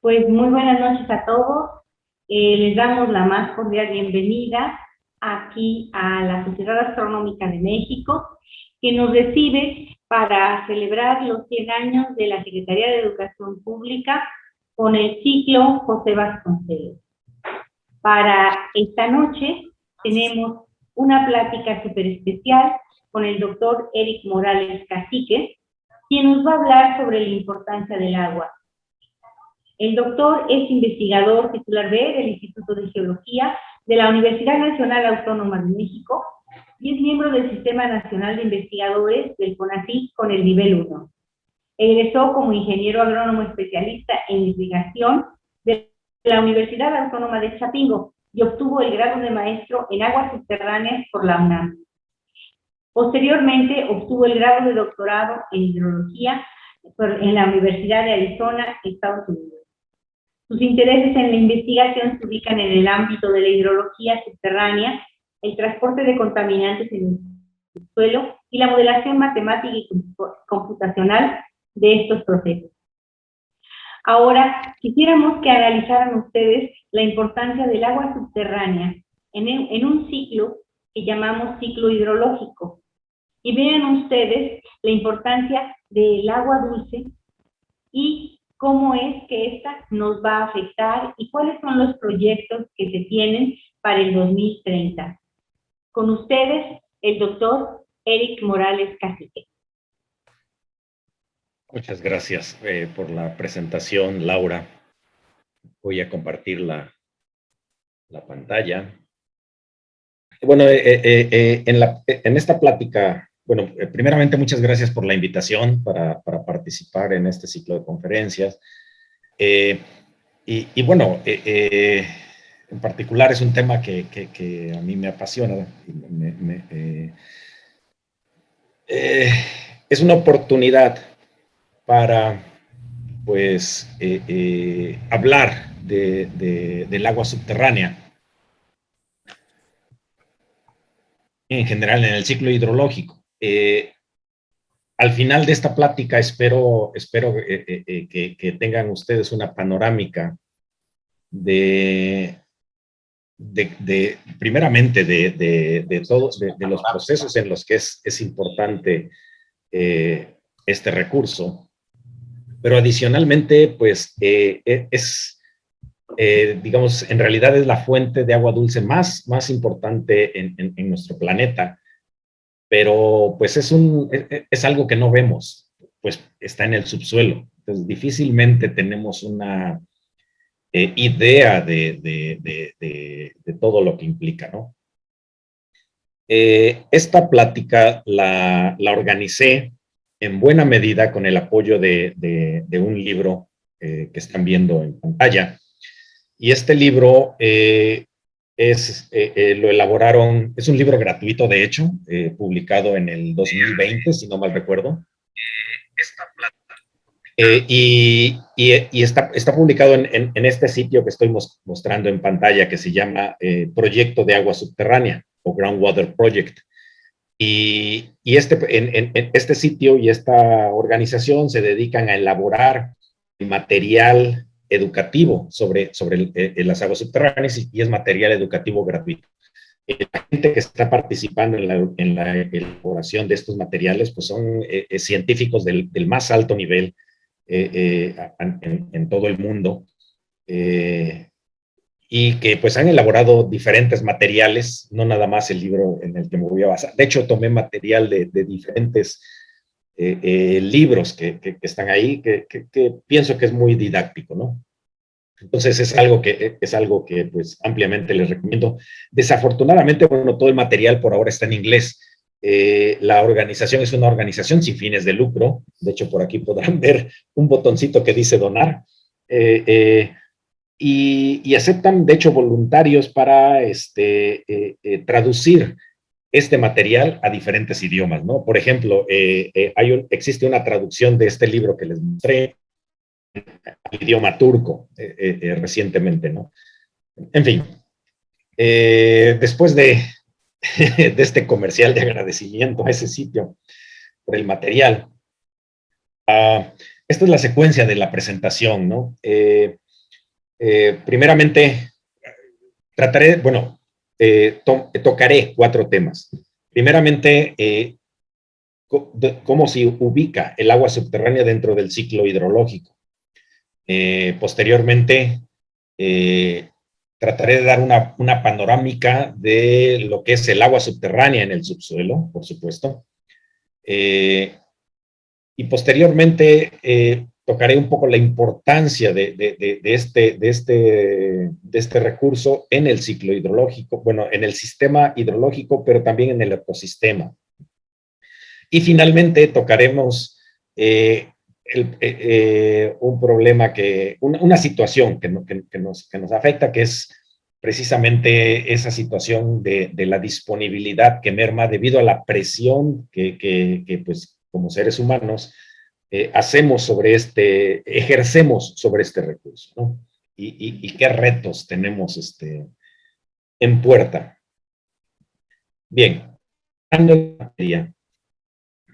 Pues muy buenas noches a todos. Les damos la más cordial bienvenida aquí a la Sociedad Astronómica de México, que nos recibe para celebrar los 100 años de la Secretaría de Educación Pública con el ciclo José Vasconcelos. Para esta noche tenemos una plática súper especial con el doctor Eric Morales Cacique, quien nos va a hablar sobre la importancia del agua. El doctor es investigador titular B del Instituto de Geología de la Universidad Nacional Autónoma de México y es miembro del Sistema Nacional de Investigadores del CONACYT con el nivel 1. Egresó como ingeniero agrónomo especialista en irrigación de la Universidad Autónoma de Chapingo y obtuvo el grado de maestro en aguas subterráneas por la UNAM. Posteriormente obtuvo el grado de doctorado en hidrología en la Universidad de Arizona, Estados Unidos. Sus intereses en la investigación se ubican en el ámbito de la hidrología subterránea, el transporte de contaminantes en el suelo y la modelación matemática y computacional de estos procesos. Ahora, quisiéramos que analizaran ustedes la importancia del agua subterránea en un ciclo que llamamos ciclo hidrológico. Y vean ustedes la importancia del agua dulce y cómo es que esta nos va a afectar y cuáles son los proyectos que se tienen para el 2030. Con ustedes, el doctor Eric Morales Cacique. Muchas gracias por la presentación, Laura. Voy a compartir la pantalla. Bueno, en esta plática, bueno, primeramente muchas gracias por la invitación para participar en este ciclo de conferencias. Y bueno, en particular es un tema que a mí me apasiona. Es una oportunidad para, pues, hablar del agua subterránea en general en el ciclo hidrológico. Al final de esta plática espero que tengan ustedes una panorámica primeramente de todos, de los procesos en los que es importante este recurso, pero adicionalmente, pues, digamos, en realidad es la fuente de agua dulce más importante en nuestro planeta, pero pues es algo que no vemos, pues está en el subsuelo. Entonces, difícilmente tenemos una idea de todo lo que implica, ¿no? Esta plática la organicé en buena medida con el apoyo de un libro que están viendo en pantalla. Y este libro lo elaboraron, es un libro gratuito, de hecho, publicado en el 2020, si no mal recuerdo. Y está publicado en este sitio que estoy mostrando en pantalla, que se llama Proyecto de Agua Subterránea, o Groundwater Project. Y en este sitio y esta organización se dedican a elaborar material educativo sobre las aguas subterráneas y es material educativo gratuito. La gente que está participando en la elaboración de estos materiales pues son científicos del más alto nivel en todo el mundo y que pues han elaborado diferentes materiales, no nada más el libro en el que me voy a basar. De hecho, tomé material de diferentes libros que están ahí, que pienso que es muy didáctico, ¿no? Entonces es algo que pues ampliamente les recomiendo. Desafortunadamente, bueno, todo el material por ahora está en inglés. La organización es una organización sin fines de lucro. De hecho, por aquí podrán ver un botoncito que dice donar. Y aceptan, de hecho, voluntarios para traducir este material a diferentes idiomas, ¿no? Por ejemplo, existe una traducción de este libro que les mostré al idioma turco recientemente, ¿no? En fin, después de este comercial de agradecimiento a ese sitio por el material, esta es la secuencia de la presentación, ¿no? Primeramente, tocaré 4 temas. Primeramente, cómo se ubica el agua subterránea dentro del ciclo hidrológico. Posteriormente, trataré de dar una panorámica de lo que es el agua subterránea en el subsuelo, por supuesto. Y posteriormente tocaré un poco la importancia de este recurso en el ciclo hidrológico, bueno, en el sistema hidrológico, pero también en el ecosistema. Y finalmente tocaremos un problema una situación que nos afecta, que es precisamente esa situación de la disponibilidad que merma debido a la presión que pues, como seres humanos ejercemos sobre este recurso, ¿no? Y qué retos tenemos en puerta. Bien,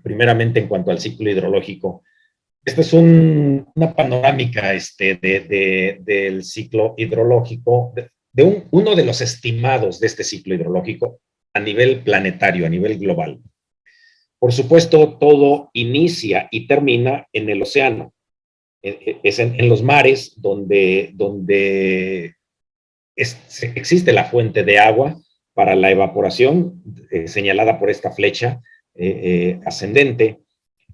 primeramente en cuanto al ciclo hidrológico, esta es una panorámica del ciclo hidrológico, uno de los estimados de este ciclo hidrológico a nivel planetario, a nivel global. Por supuesto, todo inicia y termina en el océano. Es en los mares donde existe la fuente de agua para la evaporación, señalada por esta flecha ascendente,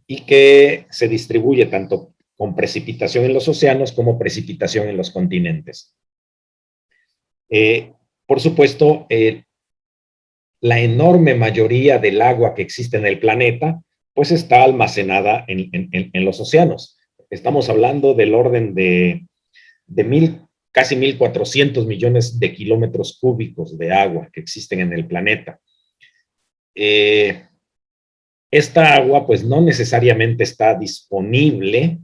y que se distribuye tanto con precipitación en los océanos como precipitación en los continentes. Por supuesto, la enorme mayoría del agua que existe en el planeta, pues está almacenada en los océanos. Estamos hablando del orden de casi 1.400 millones de kilómetros cúbicos de agua que existen en el planeta. Esta agua, pues, no necesariamente está disponible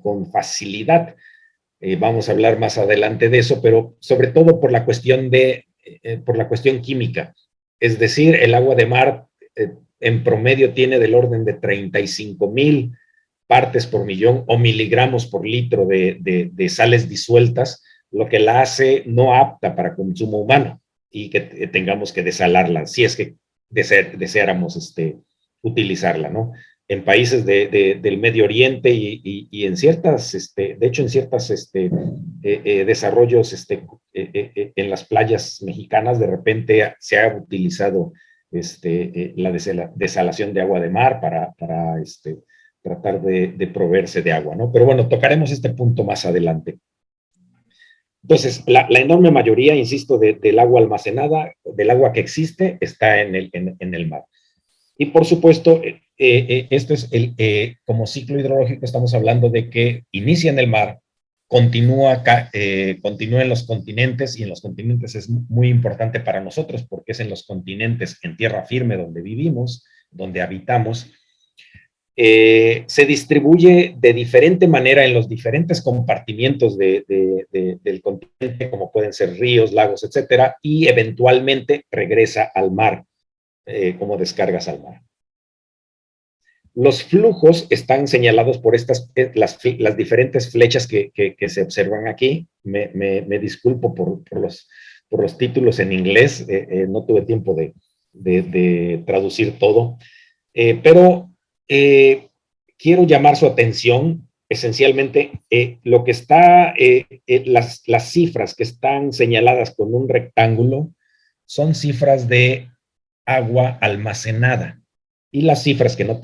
con facilidad. Vamos a hablar más adelante de eso, pero sobre todo por la cuestión química. Es decir, el agua de mar en promedio tiene del orden de 35,000 partes por millón o miligramos por litro de sales disueltas, lo que la hace no apta para consumo humano y que tengamos que desalarla, si es que deseáramos utilizarla, ¿no? En países del Medio Oriente y en ciertas, de hecho en ciertas desarrollos en las playas mexicanas, de repente se ha utilizado la desalación de agua de mar para tratar de proveerse de agua, ¿no? Pero bueno, tocaremos este punto más adelante. Entonces, la enorme mayoría, insisto, del agua almacenada, del agua que existe, está en el mar. Y por supuesto, esto es como ciclo hidrológico, estamos hablando de que inicia en el mar, continúa en los continentes, y en los continentes es muy importante para nosotros porque es en los continentes, en tierra firme, donde vivimos, donde habitamos. Se distribuye de diferente manera en los diferentes compartimientos del continente, como pueden ser ríos, lagos, etcétera, y eventualmente regresa al mar, como descargas al mar. Los flujos están señalados por las diferentes flechas que se observan aquí. Me disculpo por los títulos en inglés, no tuve tiempo de traducir todo, pero quiero llamar su atención esencialmente lo que está, las cifras que están señaladas con un rectángulo son cifras de agua almacenada, y las cifras que no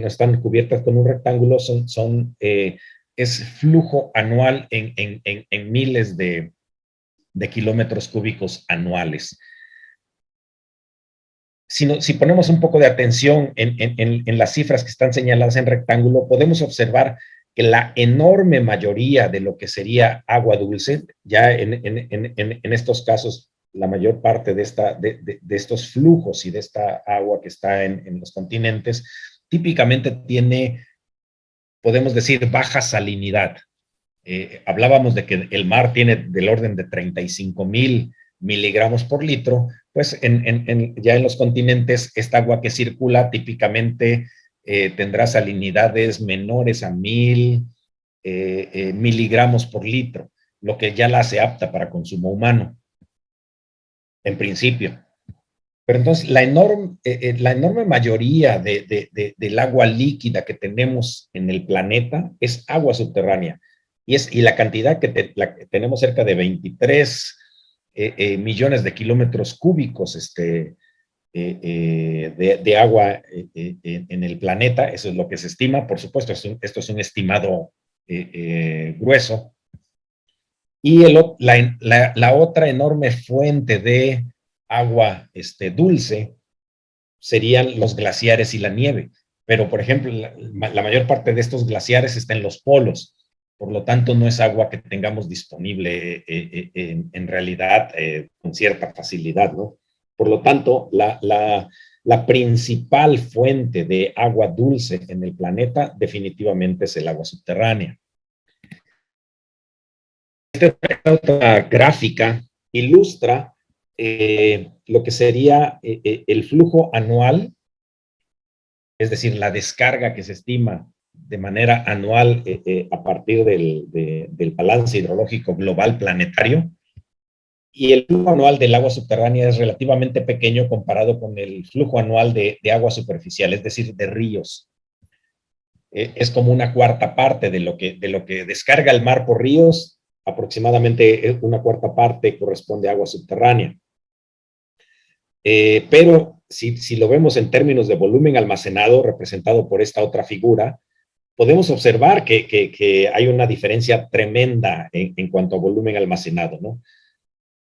están cubiertas con un rectángulo es flujo anual en miles de kilómetros cúbicos anuales. Si ponemos un poco de atención en las cifras que están señaladas en rectángulo, podemos observar que la enorme mayoría de lo que sería agua dulce, ya en estos casos, la mayor parte de estos flujos y de esta agua que está en los continentes, típicamente tiene, podemos decir, baja salinidad. Hablábamos de que el mar tiene del orden de 35,000 miligramos por litro, pues ya en los continentes esta agua que circula típicamente tendrá salinidades menores a 1,000 miligramos por litro. lo que ya la hace apta para consumo humano, en principio. Pero entonces la enorme mayoría del agua líquida que tenemos en el planeta es agua subterránea. Y la cantidad que tenemos cerca de 23 millones de kilómetros cúbicos de agua en el planeta, eso es lo que se estima. Por supuesto, esto es un estimado grueso. Y la otra enorme fuente de agua dulce serían los glaciares y la nieve. Pero, por ejemplo, la mayor parte de estos glaciares está en los polos. Por lo tanto, no es agua que tengamos disponible en realidad con cierta facilidad, ¿no? Por lo tanto, la principal fuente de agua dulce en el planeta definitivamente es el agua subterránea. Esta otra gráfica ilustra lo que sería el flujo anual, es decir, la descarga que se estima de manera anual a partir del balance hidrológico global planetario. Y el flujo anual del agua subterránea es relativamente pequeño comparado con el flujo anual de agua superficial, es decir, de ríos. Es como una cuarta parte de lo que descarga el mar por ríos, aproximadamente una cuarta parte corresponde a agua subterránea. Pero si lo vemos en términos de volumen almacenado, representado por esta otra figura, podemos observar que hay una diferencia tremenda en cuanto a volumen almacenado, ¿no?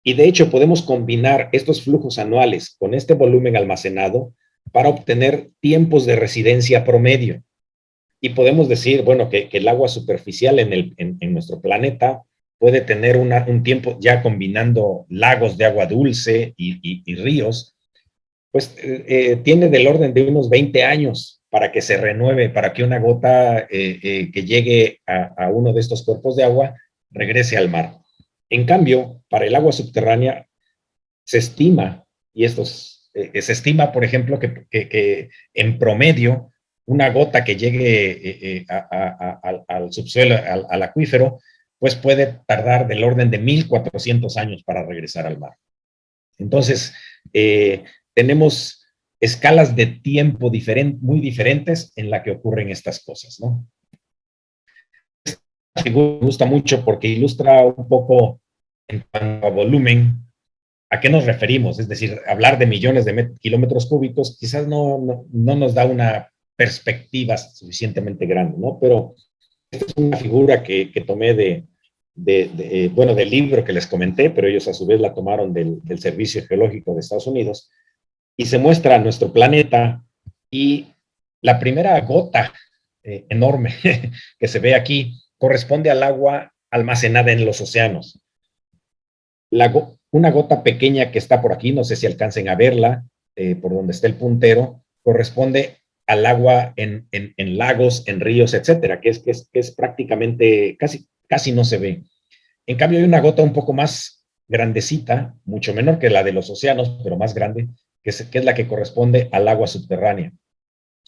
Y de hecho podemos combinar estos flujos anuales con este volumen almacenado para obtener tiempos de residencia promedio. Y podemos decir, bueno, que el agua superficial en nuestro planeta puede tener un tiempo, ya combinando lagos de agua dulce y ríos, pues tiene del orden de unos 20 años para que se renueve, para que una gota que llegue a uno de estos cuerpos de agua regrese al mar. En cambio, para el agua subterránea se estima, se estima, por ejemplo, que en promedio una gota que llegue al subsuelo, al acuífero, pues puede tardar del orden de 1400 años para regresar al mar. Entonces, tenemos escalas de tiempo muy diferentes en la que ocurren estas cosas, ¿no? Esta figura me gusta mucho porque ilustra un poco en cuanto a volumen a qué nos referimos. Es decir, hablar de millones de kilómetros cúbicos quizás no nos da una perspectiva suficientemente grande, ¿no? Pero esta es una figura que tomé bueno, del libro que les comenté, pero ellos a su vez la tomaron del Servicio Geológico de Estados Unidos, y se muestra nuestro planeta y la primera gota enorme que se ve aquí corresponde al agua almacenada en los océanos. Una gota pequeña que está por aquí, no sé si alcancen a verla, por donde está el puntero, corresponde al agua en lagos, en ríos, etcétera, que es prácticamente, casi no se ve. En cambio, hay una gota un poco más grandecita, mucho menor que la de los océanos, pero más grande, que es la que corresponde al agua subterránea.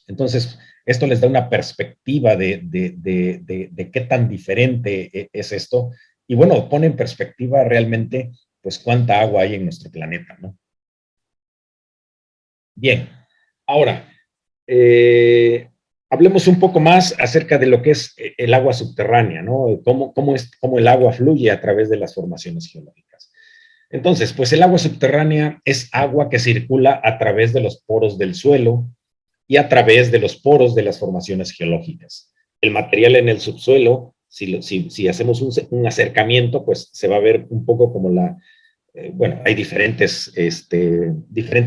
Entonces, esto les da una perspectiva de qué tan diferente es esto. Y bueno, pone en perspectiva realmente, pues, cuánta agua hay en nuestro planeta, ¿no? Bien, ahora, hablemos un poco más acerca de lo que es el agua subterránea, ¿no? Cómo el agua fluye a través de las formaciones geológicas. Entonces, pues el agua subterránea es agua que circula a través de los poros del suelo y a través de los poros de las formaciones geológicas. El material en el subsuelo, si hacemos un acercamiento, pues se va a ver un poco como bueno, hay diferentes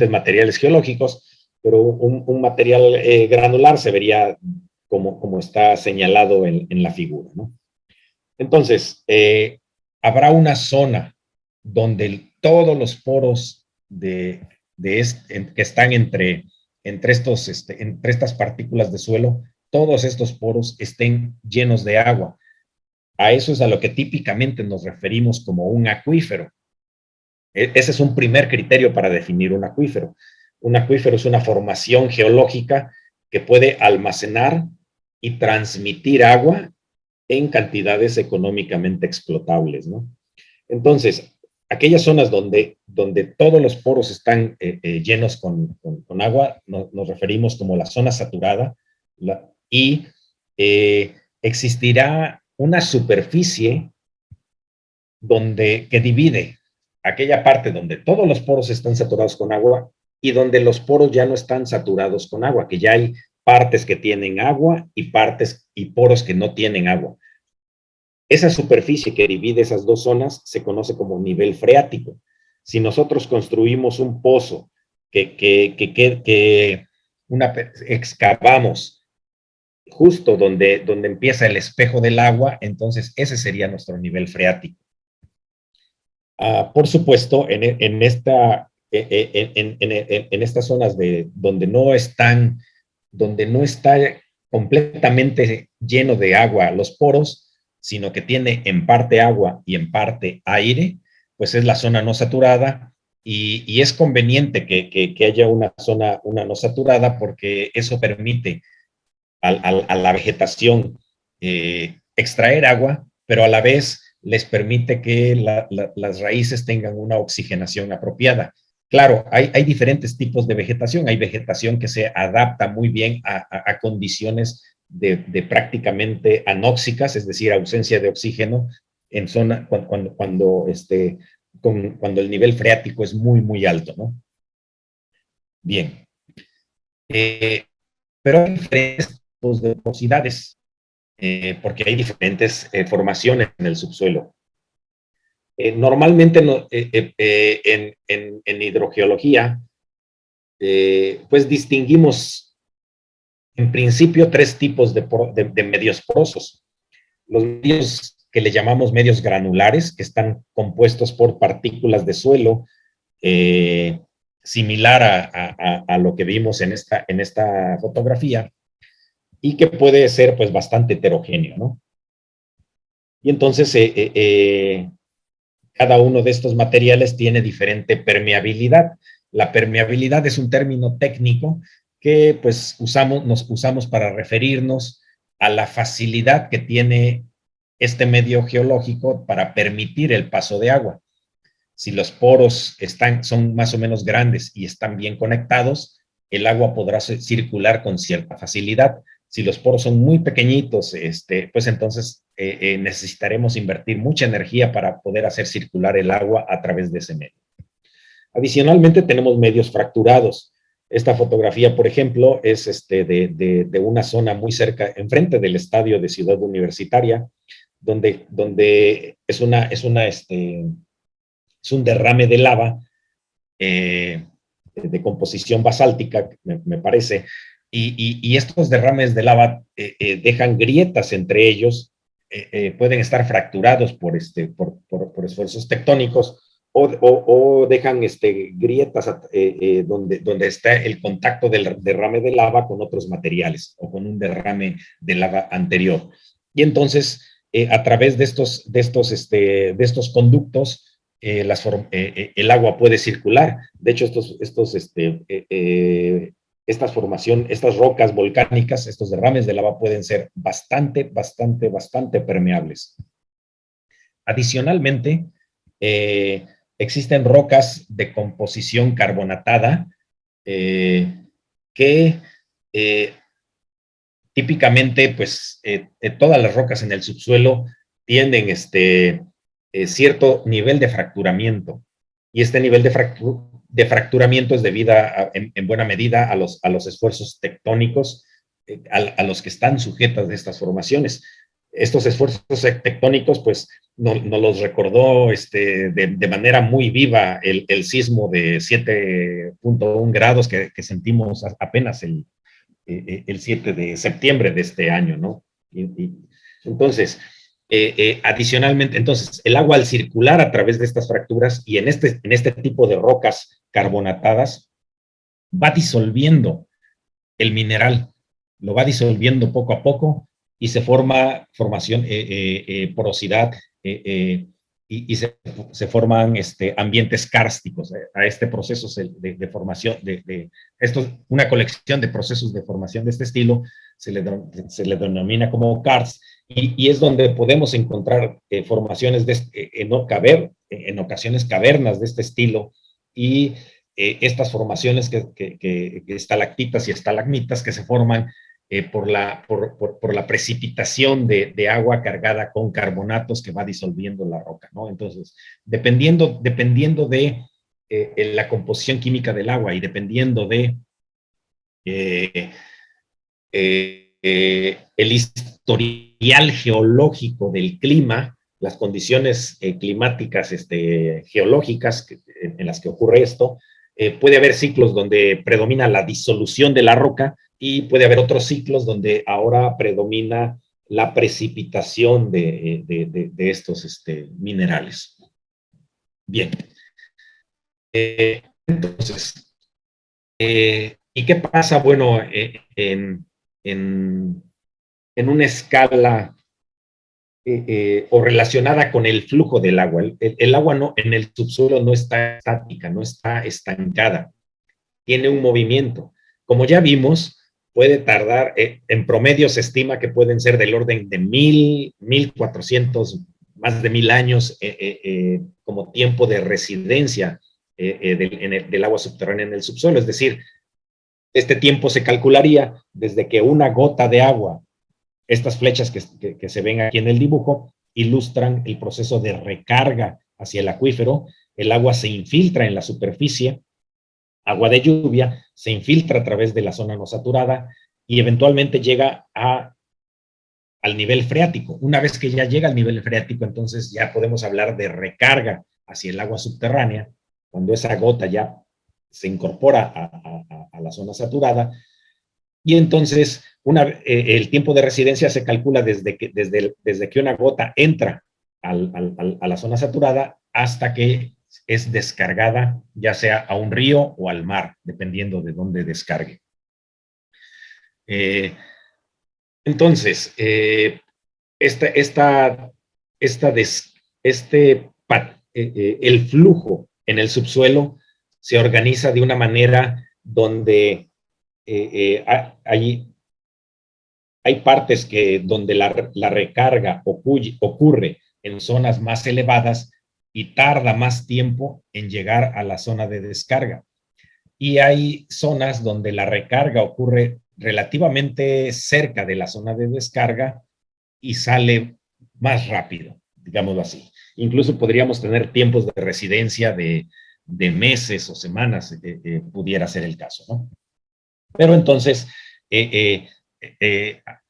materiales geológicos, pero un material granular se vería como está señalado en la figura, ¿no? Entonces, habrá una zona donde todos los poros que están entre estas partículas de suelo, todos estos poros estén llenos de agua. A eso es a lo que típicamente nos referimos como un acuífero. Ese es un primer criterio para definir un acuífero. Un acuífero es una formación geológica que puede almacenar y transmitir agua en cantidades económicamente explotables, ¿no? Entonces, aquellas zonas donde todos los poros están llenos con agua, nos referimos como la zona saturada, y existirá una superficie que divide aquella parte donde todos los poros están saturados con agua y donde los poros ya no están saturados con agua, que ya hay partes que tienen agua y partes y poros que no tienen agua. Esa superficie que divide esas dos zonas se conoce como nivel freático. Si nosotros construimos un pozo excavamos justo donde empieza el espejo del agua, entonces ese sería nuestro nivel freático. Por supuesto, en estas zonas donde no está completamente lleno de agua los poros, sino que tiene en parte agua y en parte aire, pues es la zona no saturada, y es conveniente que haya una zona no saturada, porque eso permite a la vegetación extraer agua, pero a la vez les permite que las raíces tengan una oxigenación apropiada. Claro, hay diferentes tipos de vegetación. Hay vegetación que se adapta muy bien a condiciones de prácticamente anóxicas, es decir, ausencia de oxígeno en zona cuando el nivel freático es muy, muy alto, ¿no? Bien. Pero hay diferentes tipos de porosidades, porque hay diferentes formaciones en el subsuelo. Normalmente en hidrogeología, pues distinguimos en principio tres tipos de medios porosos. Los medios que le llamamos medios granulares, que están compuestos por partículas de suelo, similar a lo que vimos en esta fotografía, y que puede ser pues bastante heterogéneo, ¿no? Y entonces cada uno de estos materiales tiene diferente permeabilidad. La permeabilidad es un término técnico que pues nos usamos para referirnos a la facilidad que tiene este medio geológico para permitir el paso de agua. Si los poros son más o menos grandes y están bien conectados, el agua podrá circular con cierta facilidad. Si los poros son muy pequeñitos, pues entonces necesitaremos invertir mucha energía para poder hacer circular el agua a través de ese medio. Adicionalmente, tenemos medios fracturados. Esta fotografía, por ejemplo, es de una zona muy cerca, enfrente del estadio de Ciudad Universitaria, donde es un derrame de lava de composición basáltica, me parece, y estos derrames de lava dejan grietas entre ellos, pueden estar fracturados por esfuerzos tectónicos, o dejan grietas donde está el contacto del derrame de lava con otros materiales o con un derrame de lava anterior. Y entonces, a través de estos conductos, el agua puede circular. De hecho, estas rocas volcánicas, estos derrames de lava pueden ser bastante permeables. Adicionalmente, existen rocas de composición carbonatada que típicamente, pues, todas las rocas en el subsuelo tienen cierto nivel de fracturamiento, y este nivel de fracturamiento es debido en buena medida a los esfuerzos tectónicos a los que están sujetas de estas formaciones. Estos esfuerzos tectónicos, pues, nos los recordó de manera muy viva el sismo de 7.1 grados que sentimos apenas el 7 de septiembre de este año, ¿no? Entonces, adicionalmente, entonces, el agua al circular a través de estas fracturas y en este tipo de rocas carbonatadas va disolviendo el mineral, lo va disolviendo poco a poco, y se forma porosidad, se forman ambientes kársticos. A este proceso de formación, una colección de procesos de formación de este estilo se le denomina como karst, y es donde podemos encontrar formaciones en ocasiones cavernas de este estilo, y estas formaciones que estalactitas y estalagmitas que se forman por la precipitación de agua cargada con carbonatos que va disolviendo la roca, ¿no? Entonces, dependiendo de la composición química del agua y dependiendo de el historial geológico del clima, las condiciones climáticas geológicas en las que ocurre esto, puede haber ciclos donde predomina la disolución de la roca, y puede haber otros ciclos donde ahora predomina la precipitación de estos minerales. Bien. Entonces, ¿y qué pasa? Bueno, en una escala o relacionada con el flujo del agua. El agua en el subsuelo no está estática, no está estancada, tiene un movimiento. Como ya vimos, puede tardar, en promedio se estima que pueden ser del orden de 1,400, más de 1,000 años como tiempo de residencia del agua subterránea en el subsuelo. Es decir, este tiempo se calcularía desde que una gota de agua, estas flechas que se ven aquí en el dibujo, ilustran el proceso de recarga hacia el acuífero. El agua se infiltra en la superficie, agua de lluvia, se infiltra a través de la zona no saturada y eventualmente llega al nivel freático. Una vez que ya llega al nivel freático, entonces ya podemos hablar de recarga hacia el agua subterránea, cuando esa gota ya se incorpora a la zona saturada, y entonces el tiempo de residencia se calcula desde que una gota entra a la zona saturada hasta que es descargada, ya sea a un río o al mar, dependiendo de dónde descargue. Entonces, el flujo en el subsuelo se organiza de una manera donde hay partes donde la recarga ocurre en zonas más elevadas y tarda más tiempo en llegar a la zona de descarga. Y hay zonas donde la recarga ocurre relativamente cerca de la zona de descarga y sale más rápido, digámoslo así. Incluso podríamos tener tiempos de residencia de meses o semanas, pudiera ser el caso, ¿no? Pero entonces,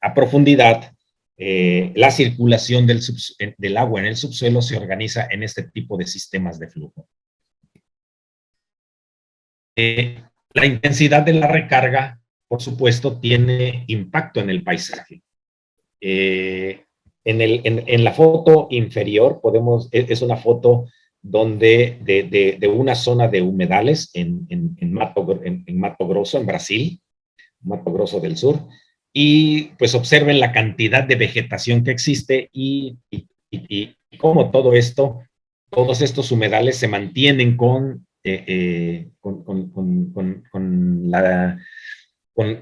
a profundidad, la circulación del agua en el subsuelo se organiza en este tipo de sistemas de flujo. La intensidad de la recarga, por supuesto, tiene impacto en el paisaje. En la foto inferior es una foto de una zona de humedales en Mato Grosso, en Brasil, Mato Grosso del Sur, y pues observen la cantidad de vegetación que existe y cómo todos estos humedales se mantienen con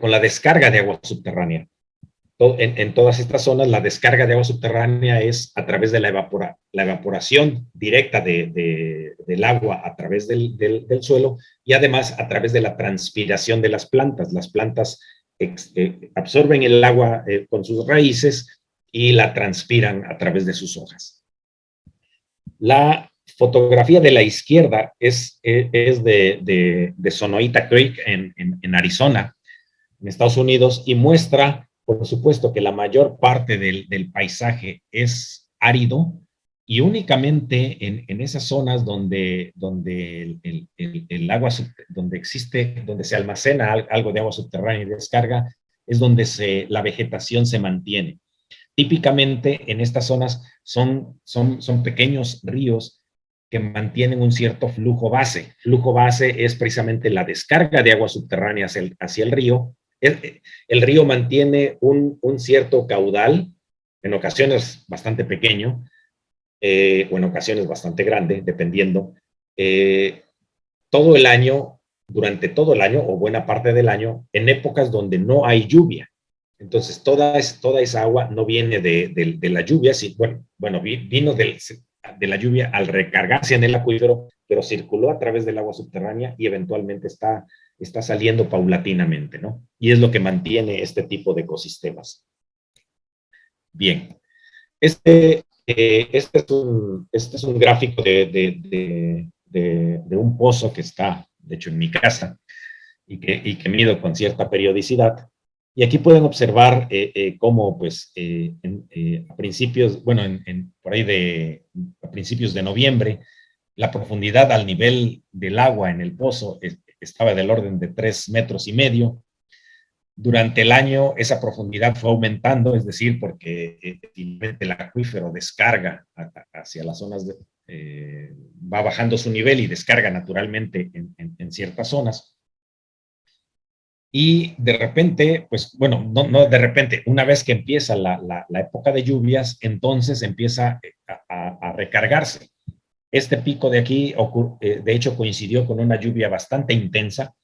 la descarga de agua subterránea. En todas estas zonas, la descarga de agua subterránea es a través de la evaporación directa del agua a través del suelo, y además a través de la transpiración de las plantas. Las plantas absorben el agua con sus raíces y la transpiran a través de sus hojas. La fotografía de la izquierda es de Sonoita Creek en Arizona, en Estados Unidos, y muestra, por supuesto, que la mayor parte del paisaje es árido, y únicamente en esas zonas donde el agua, donde se almacena algo de agua subterránea y descarga, es donde la vegetación se mantiene. Típicamente en estas zonas son pequeños ríos que mantienen un cierto flujo base. Flujo base es precisamente la descarga de agua subterránea hacia el río. El río mantiene un cierto caudal, en ocasiones bastante pequeño, o en ocasiones bastante grande, dependiendo, todo el año, durante todo el año o buena parte del año, en épocas donde no hay lluvia. Entonces, toda esa agua no viene de la lluvia, vino de la lluvia al recargarse en el acuífero, pero circuló a través del agua subterránea y eventualmente está saliendo paulatinamente, ¿no? Y es lo que mantiene este tipo de ecosistemas. Bien, este es un gráfico de un pozo que está, de hecho, en mi casa y que mido con cierta periodicidad. Y aquí pueden observar cómo, pues, a principios, bueno, por ahí a principios de noviembre, la profundidad al nivel del agua en el pozo estaba del orden de 3,5 metros. Durante el año esa profundidad fue aumentando, es decir, porque el acuífero descarga hacia las zonas, va bajando su nivel y descarga naturalmente en ciertas zonas. Y de repente, pues bueno, no de repente, una vez que empieza la época de lluvias, entonces empieza a recargarse. Este pico de aquí, de hecho, coincidió con una lluvia bastante intensa,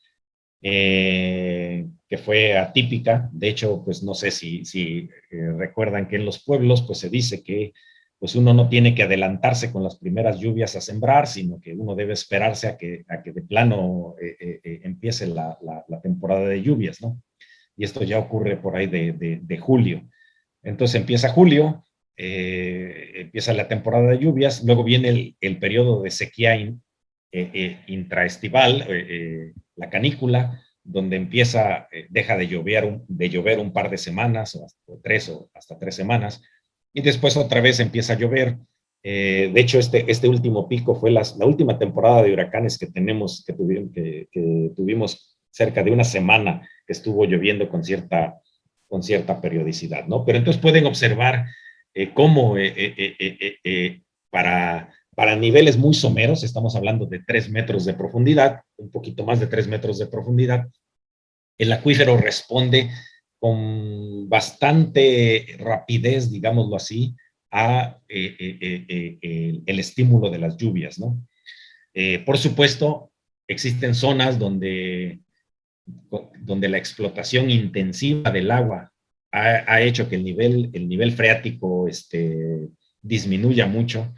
que fue atípica. De hecho, pues no sé si recuerdan que en los pueblos, pues se dice que pues uno no tiene que adelantarse con las primeras lluvias a sembrar, sino que uno debe esperarse a que de plano empiece la temporada de lluvias, ¿no? Y esto ya ocurre por ahí de julio. Entonces empieza julio, empieza la temporada de lluvias, luego viene el periodo de sequía intraestival, la canícula, donde deja de llover un par de semanas, o hasta 3 semanas, y después otra vez empieza a llover. De hecho, este último pico fue la última temporada de huracanes que tuvimos cerca de una semana que estuvo lloviendo con cierta periodicidad, ¿no? Pero entonces pueden observar cómo para niveles muy someros, estamos hablando de 3 metros de profundidad, un poquito más de 3 metros de profundidad, el acuífero responde con bastante rapidez, digámoslo así, a el estímulo de las lluvias, ¿no? Por supuesto, existen zonas donde la explotación intensiva del agua ha hecho que el nivel freático disminuya mucho,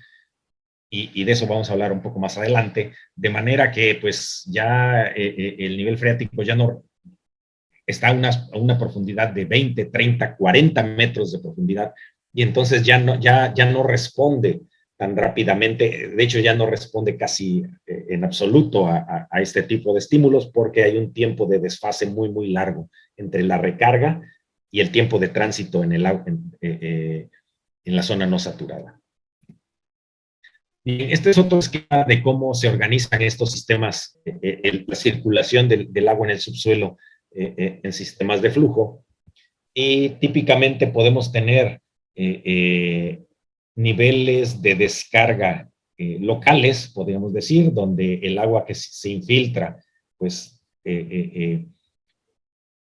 y de eso vamos a hablar un poco más adelante, de manera que pues ya el nivel freático ya no está a una profundidad de 20, 30, 40 metros de profundidad, y entonces ya no responde tan rápidamente. De hecho ya no responde casi en absoluto a este tipo de estímulos, porque hay un tiempo de desfase muy, muy largo entre la recarga y el tiempo de tránsito en la zona no saturada. Y este es otro esquema de cómo se organizan estos sistemas, la circulación del agua en el subsuelo en sistemas de flujo. Y típicamente podemos tener niveles de descarga locales, podríamos decir, donde el agua que se infiltra, pues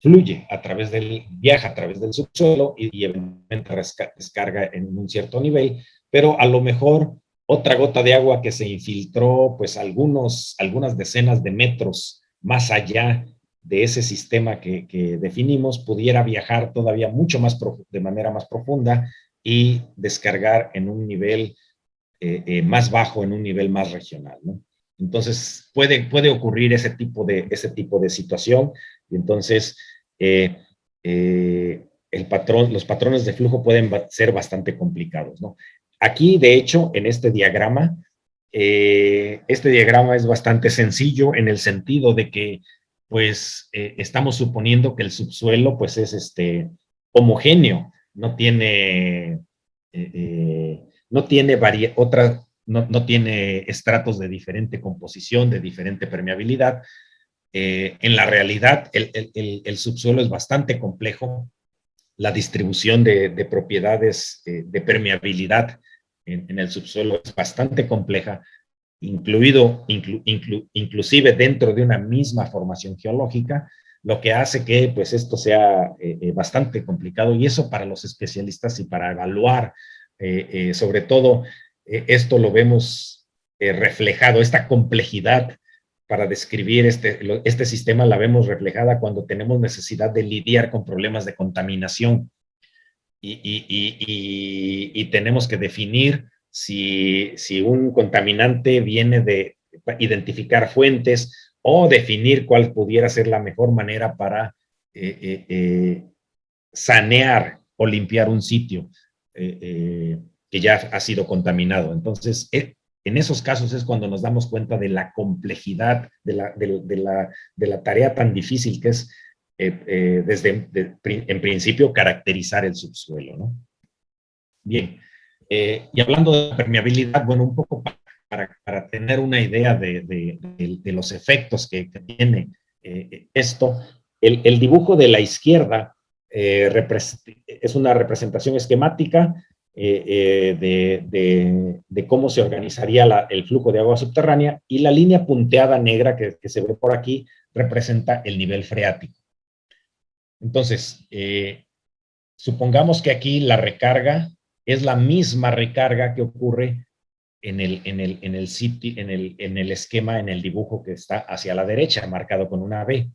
viaja a través del subsuelo y eventualmente descarga en un cierto nivel, pero a lo mejor otra gota de agua que se infiltró pues algunas decenas de metros más allá de ese sistema que definimos, pudiera viajar todavía mucho más de manera más profunda y descargar en un nivel más bajo, en un nivel más regional, ¿no? Entonces puede ocurrir ese tipo de situación, y entonces los patrones de flujo pueden ser bastante complicados, ¿no? Aquí, de hecho, en este diagrama es bastante sencillo en el sentido de que, pues, estamos suponiendo que el subsuelo, pues, es homogéneo, no tiene, no tiene estratos de diferente composición, de diferente permeabilidad. En la realidad, el subsuelo es bastante complejo. La distribución de propiedades de permeabilidad en el subsuelo es bastante compleja, inclusive dentro de una misma formación geológica, lo que hace que pues esto sea bastante complicado, y eso para los especialistas y para evaluar sobre todo esto lo vemos reflejado, esta complejidad para describir este sistema la vemos reflejada cuando tenemos necesidad de lidiar con problemas de contaminación y tenemos que definir si un contaminante viene de identificar fuentes o definir cuál pudiera ser la mejor manera para sanear o limpiar un sitio que ya ha sido contaminado. Entonces, en esos casos es cuando nos damos cuenta de la complejidad de la tarea tan difícil que es, en principio, caracterizar el subsuelo, ¿no? Bien, y hablando de permeabilidad, bueno, un poco para tener una idea de los efectos que tiene esto, el dibujo de la izquierda es una representación esquemática de cómo se organizaría el flujo de agua subterránea, y la línea punteada negra que se ve por aquí representa el nivel freático. Entonces, supongamos que aquí la recarga es la misma recarga que ocurre en el sitio, en el esquema, en el dibujo que está hacia la derecha, marcado con una B.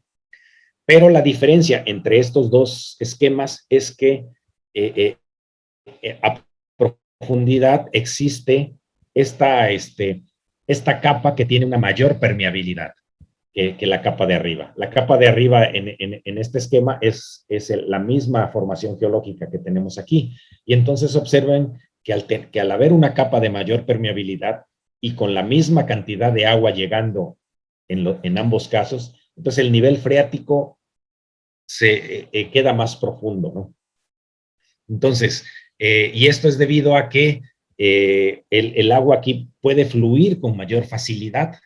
Pero la diferencia entre estos dos esquemas es que a profundidad existe esta capa que tiene una mayor permeabilidad que la capa de arriba. La capa de arriba en este esquema es la misma formación geológica que tenemos aquí. Y entonces observen que al haber una capa de mayor permeabilidad y con la misma cantidad de agua llegando en ambos casos, entonces el nivel freático se queda más profundo, ¿no? Entonces, y esto es debido a que el agua aquí puede fluir con mayor facilidad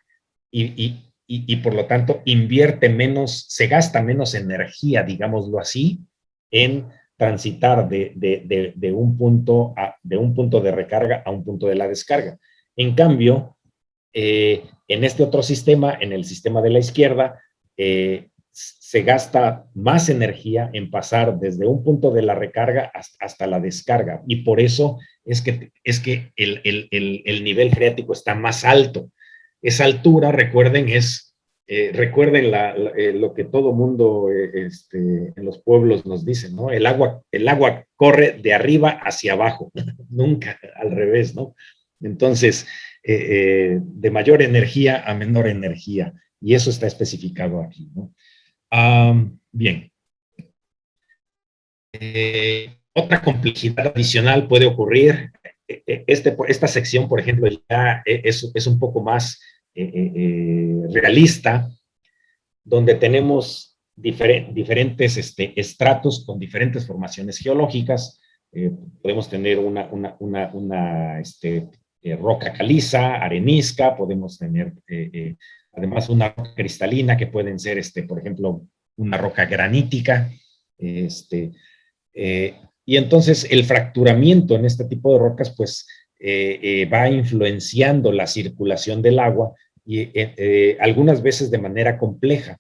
y por lo tanto invierte menos, se gasta menos energía, digámoslo así, en transitar de un punto de recarga a un punto de la descarga. En cambio, en este otro sistema, en el sistema de la izquierda, se gasta más energía en pasar desde un punto de la recarga hasta la descarga, y por eso es que el nivel freático está más alto. Esa altura, recuerden, recuerden lo que todo mundo en los pueblos nos dice, ¿no? El agua corre de arriba hacia abajo, nunca al revés, ¿no? Entonces, de mayor energía a menor energía, y eso está especificado aquí, ¿no? Bien. Otra complejidad adicional puede ocurrir. Esta sección, por ejemplo, ya es un poco más realista, donde tenemos diferentes estratos con diferentes formaciones geológicas. Podemos tener una roca caliza, arenisca, podemos tener además una roca cristalina, que pueden ser, por ejemplo, una roca granítica. Y entonces el fracturamiento en este tipo de rocas, pues, va influenciando la circulación del agua, y algunas veces de manera compleja,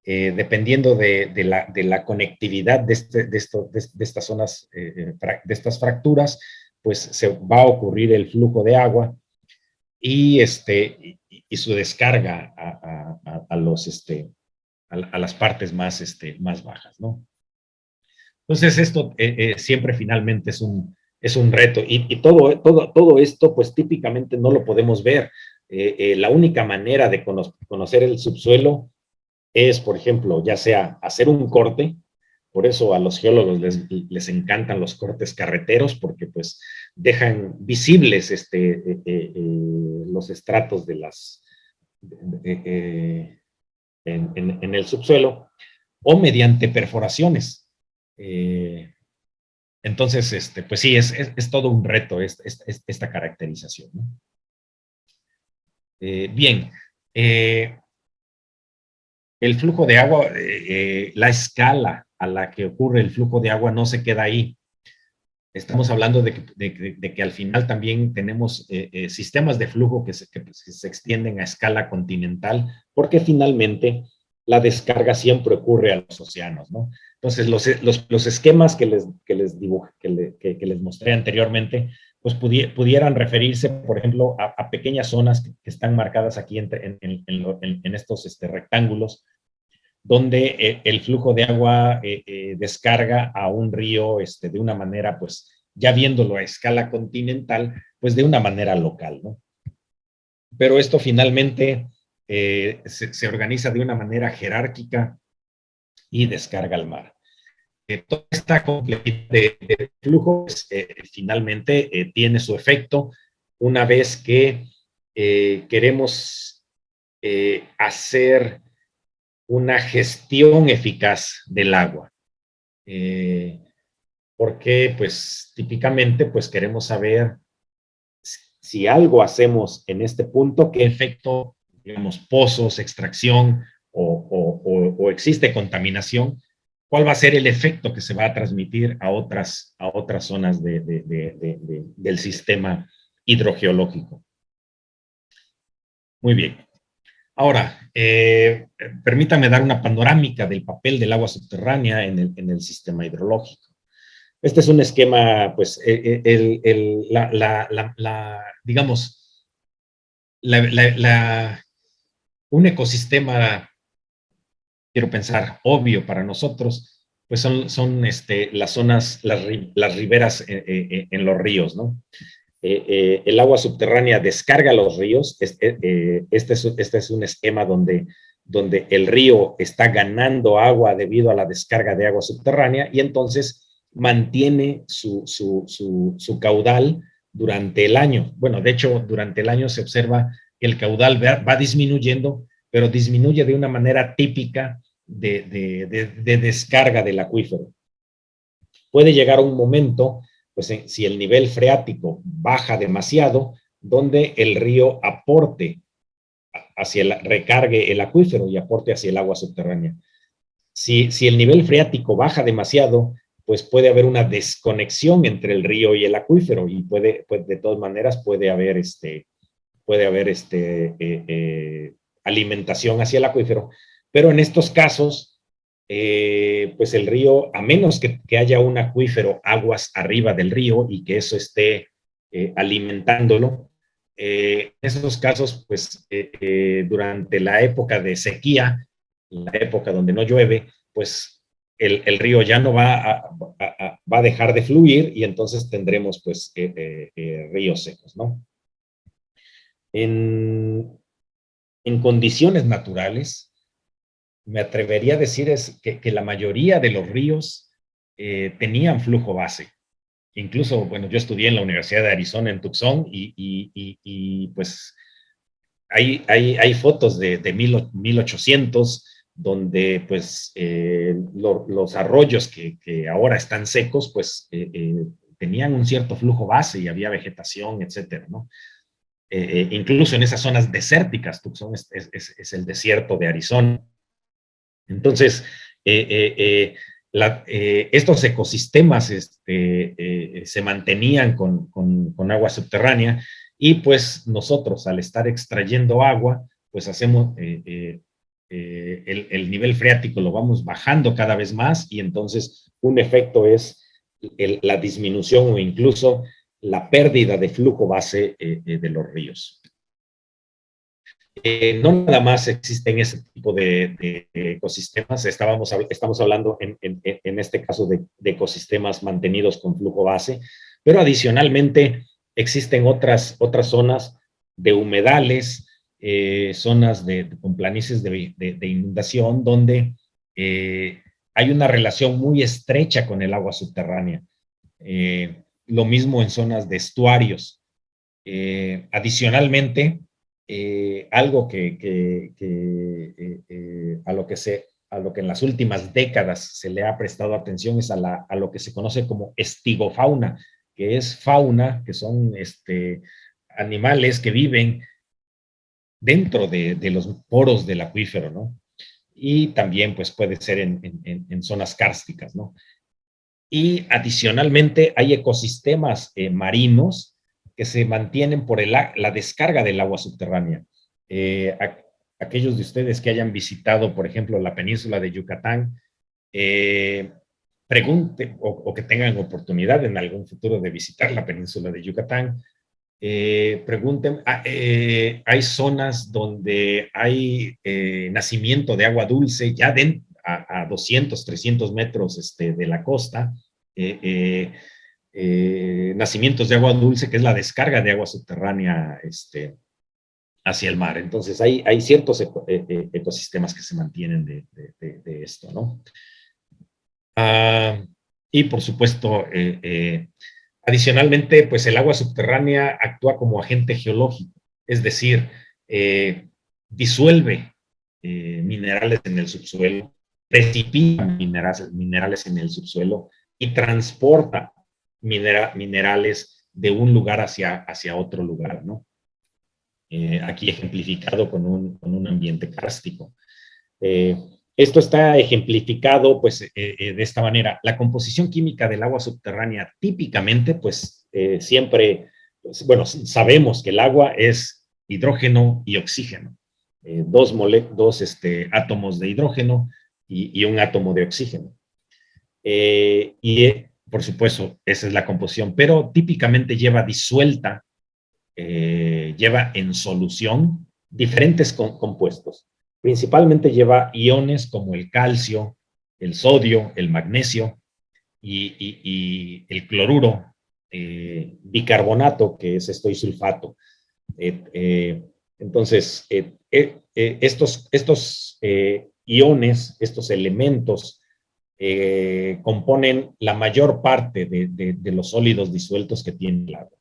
dependiendo de la conectividad de estas zonas, de estas fracturas, pues se va a ocurrir el flujo de agua y su descarga a las partes más bajas, ¿no? Entonces esto siempre finalmente es un reto, y todo esto pues típicamente no lo podemos ver. La única manera de conocer el subsuelo es, por ejemplo, ya sea hacer un corte. Por eso a los geólogos les encantan los cortes carreteros, porque pues dejan visibles los estratos en el subsuelo, o mediante perforaciones. Entonces, pues sí, es todo un reto esta caracterización, ¿no? Bien, el flujo de agua, la escala a la que ocurre el flujo de agua no se queda ahí. Estamos hablando de que al final también tenemos sistemas de flujo que se extienden a escala continental, porque finalmente la descarga siempre ocurre a los océanos, ¿no? Entonces, los esquemas que les mostré anteriormente, pues pudieran referirse, por ejemplo, a pequeñas zonas que están marcadas aquí en estos rectángulos, donde el flujo de agua descarga a un río de una manera, pues, ya viéndolo a escala continental, pues de una manera local, ¿no? Pero esto finalmente se organiza de una manera jerárquica y descarga al mar. Toda esta complejidad de flujo pues, finalmente tiene su efecto una vez que queremos hacer una gestión eficaz del agua. Porque pues típicamente pues queremos saber si algo hacemos en este punto, qué efecto, digamos, pozos, extracción o existe contaminación, cuál va a ser el efecto que se va a transmitir a otras zonas del sistema hidrogeológico. Muy bien. Ahora, permítame dar una panorámica del papel del agua subterránea en el sistema hidrológico. Este es un esquema, pues, digamos, un ecosistema, quiero pensar, obvio para nosotros, pues son las zonas, las riberas en los ríos, ¿no? El agua subterránea descarga los ríos. Este es un esquema donde el río está ganando agua debido a la descarga de agua subterránea y entonces mantiene su caudal durante el año. Bueno, de hecho, durante el año se observa que el caudal va disminuyendo, pero disminuye de una manera típica de descarga del acuífero. Puede llegar a un momento, pues si el nivel freático baja demasiado, donde el río aporte recargue el acuífero y aporte hacia el agua subterránea. Si el nivel freático baja demasiado, pues puede haber una desconexión entre el río y el acuífero y de todas maneras puede haber alimentación hacia el acuífero. Pero en estos casos, pues el río, a menos que haya un acuífero aguas arriba del río y que eso esté alimentándolo, en esos casos, pues durante la época de sequía, la época donde no llueve, pues el río ya no va a dejar de fluir y entonces tendremos pues ríos secos, ¿no? En condiciones naturales, me atrevería a decir que la mayoría de los ríos tenían flujo base. Incluso, bueno, yo estudié en la Universidad de Arizona en Tucson y pues hay fotos de 1800 donde pues los arroyos que ahora están secos pues tenían un cierto flujo base y había vegetación, etcétera, ¿no? Incluso en esas zonas desérticas, Tucson es el desierto de Arizona. Entonces, estos ecosistemas se mantenían con agua subterránea y pues nosotros al estar extrayendo agua, pues hacemos el nivel freático lo vamos bajando cada vez más y entonces un efecto es la disminución o incluso la pérdida de flujo base de los ríos. No nada más existen ese tipo de ecosistemas, estamos hablando en este caso de ecosistemas mantenidos con flujo base, pero adicionalmente existen otras zonas de humedales, zonas con planicies de inundación, donde hay una relación muy estrecha con el agua subterránea. Lo mismo en zonas de estuarios. Adicionalmente, algo a lo que en las últimas décadas se le ha prestado atención es a lo que se conoce como estigofauna, que es fauna, que son animales que viven dentro de los poros del acuífero, ¿no? Y también pues puede ser en zonas kársticas, ¿no? Y adicionalmente hay ecosistemas marinos que se mantienen por la descarga del agua subterránea. Aquellos de ustedes que hayan visitado, por ejemplo, la península de Yucatán, pregunten o que tengan oportunidad en algún futuro de visitar la península de Yucatán, pregunten, hay zonas donde hay nacimiento de agua dulce ya a 200, 300 metros de la costa, nacimientos de agua dulce, que es la descarga de agua subterránea hacia el mar. Entonces, hay ciertos ecosistemas que se mantienen de esto, ¿no? Y, por supuesto, adicionalmente, pues el agua subterránea actúa como agente geológico, es decir, disuelve minerales en el subsuelo, precipita minerales en el subsuelo y transporta minerales de un lugar hacia otro lugar, ¿no? Aquí ejemplificado con un ambiente kárstico. Esto está ejemplificado pues de esta manera. La composición química del agua subterránea típicamente pues siempre, pues, bueno, sabemos que el agua es hidrógeno y oxígeno, dos átomos de hidrógeno y un átomo de oxígeno. Por supuesto, esa es la composición, pero típicamente lleva disuelta, lleva en solución diferentes compuestos. Principalmente lleva iones como el calcio, el sodio, el magnesio y el cloruro, bicarbonato, que es sulfato. Entonces, estos iones, estos elementos, componen la mayor parte de los sólidos disueltos que tiene el agua.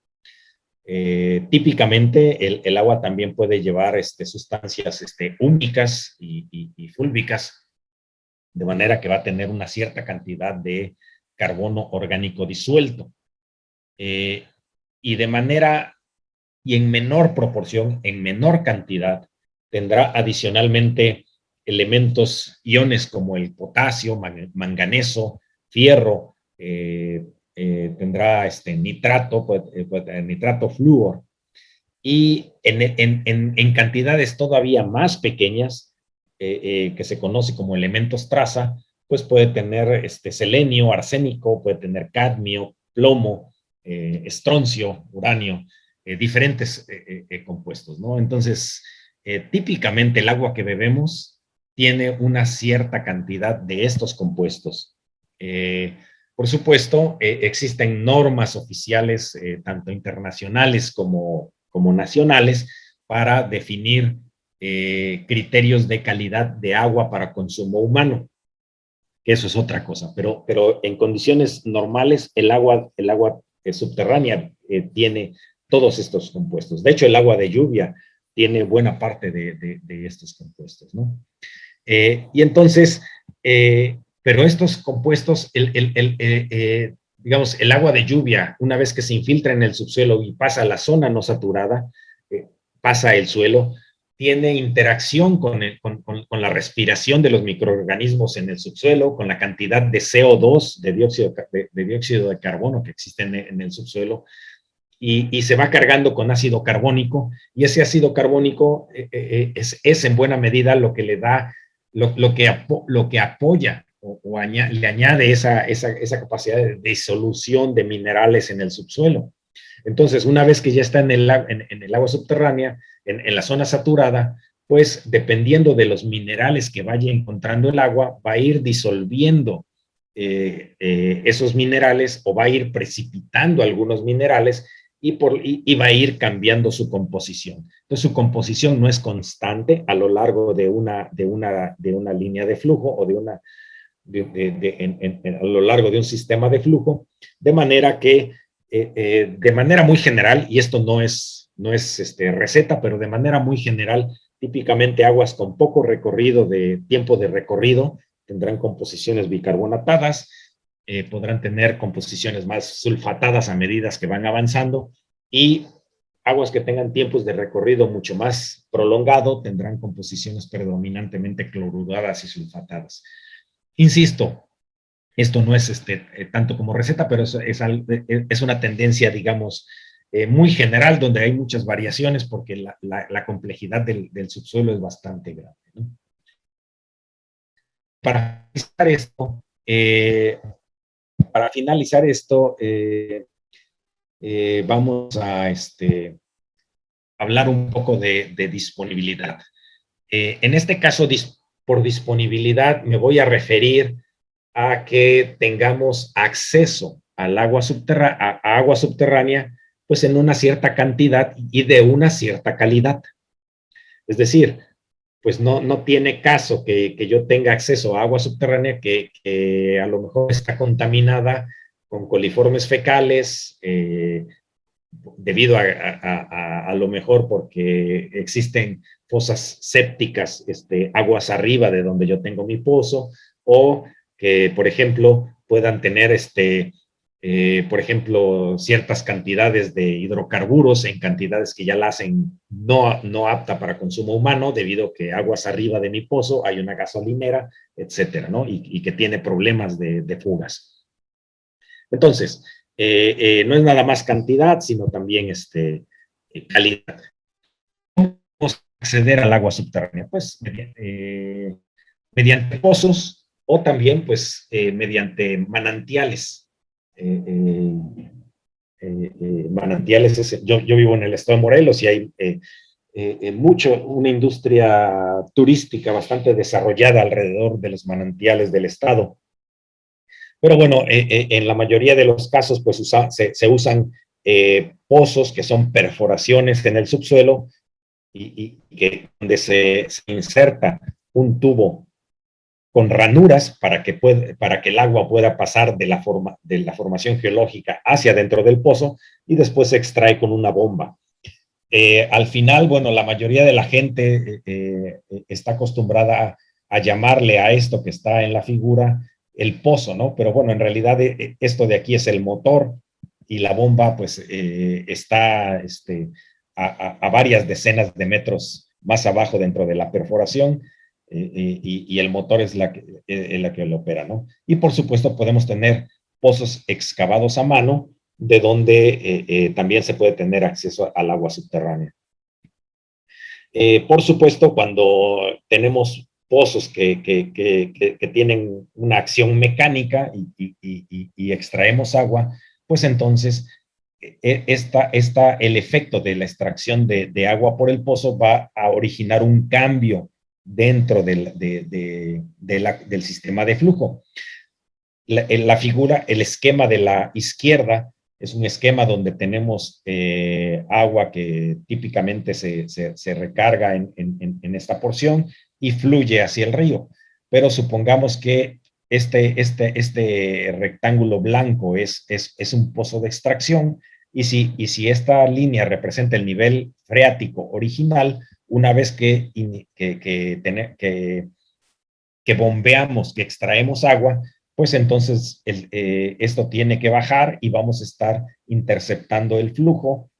Típicamente el agua también puede llevar sustancias úmicas y fúlvicas, de manera que va a tener una cierta cantidad de carbono orgánico disuelto. Y en menor proporción, en menor cantidad, tendrá adicionalmente elementos, iones como el potasio, manganeso, fierro, tendrá nitrato, nitrato flúor, y en cantidades todavía más pequeñas, que se conoce como elementos traza, pues puede tener selenio, arsénico, puede tener cadmio, plomo, estroncio, uranio, diferentes compuestos, ¿no? Entonces, típicamente el agua que bebemos tiene una cierta cantidad de estos compuestos. Por supuesto, existen normas oficiales, tanto internacionales como nacionales, para definir criterios de calidad de agua para consumo humano, que eso es otra cosa, pero en condiciones normales el agua subterránea tiene todos estos compuestos. De hecho, el agua de lluvia tiene buena parte de estos compuestos, ¿no? Y entonces, pero estos compuestos, digamos, el agua de lluvia, una vez que se infiltra en el subsuelo y pasa a la zona no saturada, pasa el suelo, tiene interacción con la respiración de los microorganismos en el subsuelo, con la cantidad de CO2, de dióxido de carbono que existe en el subsuelo, y se va cargando con ácido carbónico, y ese ácido carbónico es en buena medida lo que le da, lo que apoya le añade esa capacidad de disolución de minerales en el subsuelo. Entonces, una vez que ya está en el agua subterránea, en la zona saturada, pues dependiendo de los minerales que vaya encontrando el agua, va a ir disolviendo esos minerales o va a ir precipitando algunos minerales y va a ir cambiando su composición. Entonces, su composición no es constante a lo largo de una línea de flujo o a lo largo de un sistema de flujo, de manera que, de manera muy general, y esto no es receta, pero de manera muy general, típicamente aguas con poco tiempo de recorrido tendrán composiciones bicarbonatadas, podrán tener composiciones más sulfatadas a medida que van avanzando, y aguas que tengan tiempos de recorrido mucho más prolongado tendrán composiciones predominantemente cloruradas y sulfatadas. Insisto, esto no es tanto como receta, pero es una tendencia, digamos, muy general, donde hay muchas variaciones porque la complejidad del subsuelo es bastante grande, ¿no? Para analizar esto, para finalizar esto, vamos a hablar un poco de disponibilidad. En este caso, por disponibilidad, me voy a referir a que tengamos acceso al agua a agua subterránea, pues en una cierta cantidad y de una cierta calidad. Es decir, pues no tiene caso que yo tenga acceso a agua subterránea que a lo mejor está contaminada con coliformes fecales, debido a lo mejor porque existen fosas sépticas, aguas arriba de donde yo tengo mi pozo, o que, por ejemplo, puedan tener, por ejemplo, ciertas cantidades de hidrocarburos en cantidades que ya la hacen no apta para consumo humano, debido a que aguas arriba de mi pozo hay una gasolinera, etcétera, ¿no? Y que tiene problemas de fugas. Entonces, no es nada más cantidad, sino también calidad. ¿Cómo acceder al agua subterránea? Pues mediante pozos o también pues mediante manantiales. Manantiales, yo vivo en el estado de Morelos y hay una industria turística bastante desarrollada alrededor de los manantiales del estado. Pero bueno, en la mayoría de los casos, pues se usan pozos que son perforaciones en el subsuelo donde se inserta un tubo con ranuras para que el agua pueda pasar de la formación geológica hacia dentro del pozo y después se extrae con una bomba. Al final, bueno, la mayoría de la gente está acostumbrada a llamarle a esto que está en la figura el pozo, ¿no? Pero bueno, en realidad esto de aquí es el motor y la bomba pues está a varias decenas de metros más abajo dentro de la perforación y el motor es la que lo opera, ¿no? Y por supuesto podemos tener pozos excavados a mano de donde también se puede tener acceso al agua subterránea. Por supuesto, cuando tenemos pozos que tienen una acción mecánica y extraemos agua, pues entonces el efecto de la extracción de agua por el pozo va a originar un cambio dentro del sistema de flujo. La figura, el esquema de la izquierda es un esquema donde tenemos agua que típicamente se recarga en esta porción y fluye hacia el río. Pero supongamos que este rectángulo blanco es un pozo de extracción y si esta línea representa el nivel freático original, una vez que bombeamos, que extraemos agua, pues entonces esto tiene que bajar y vamos a estar interceptando el flujo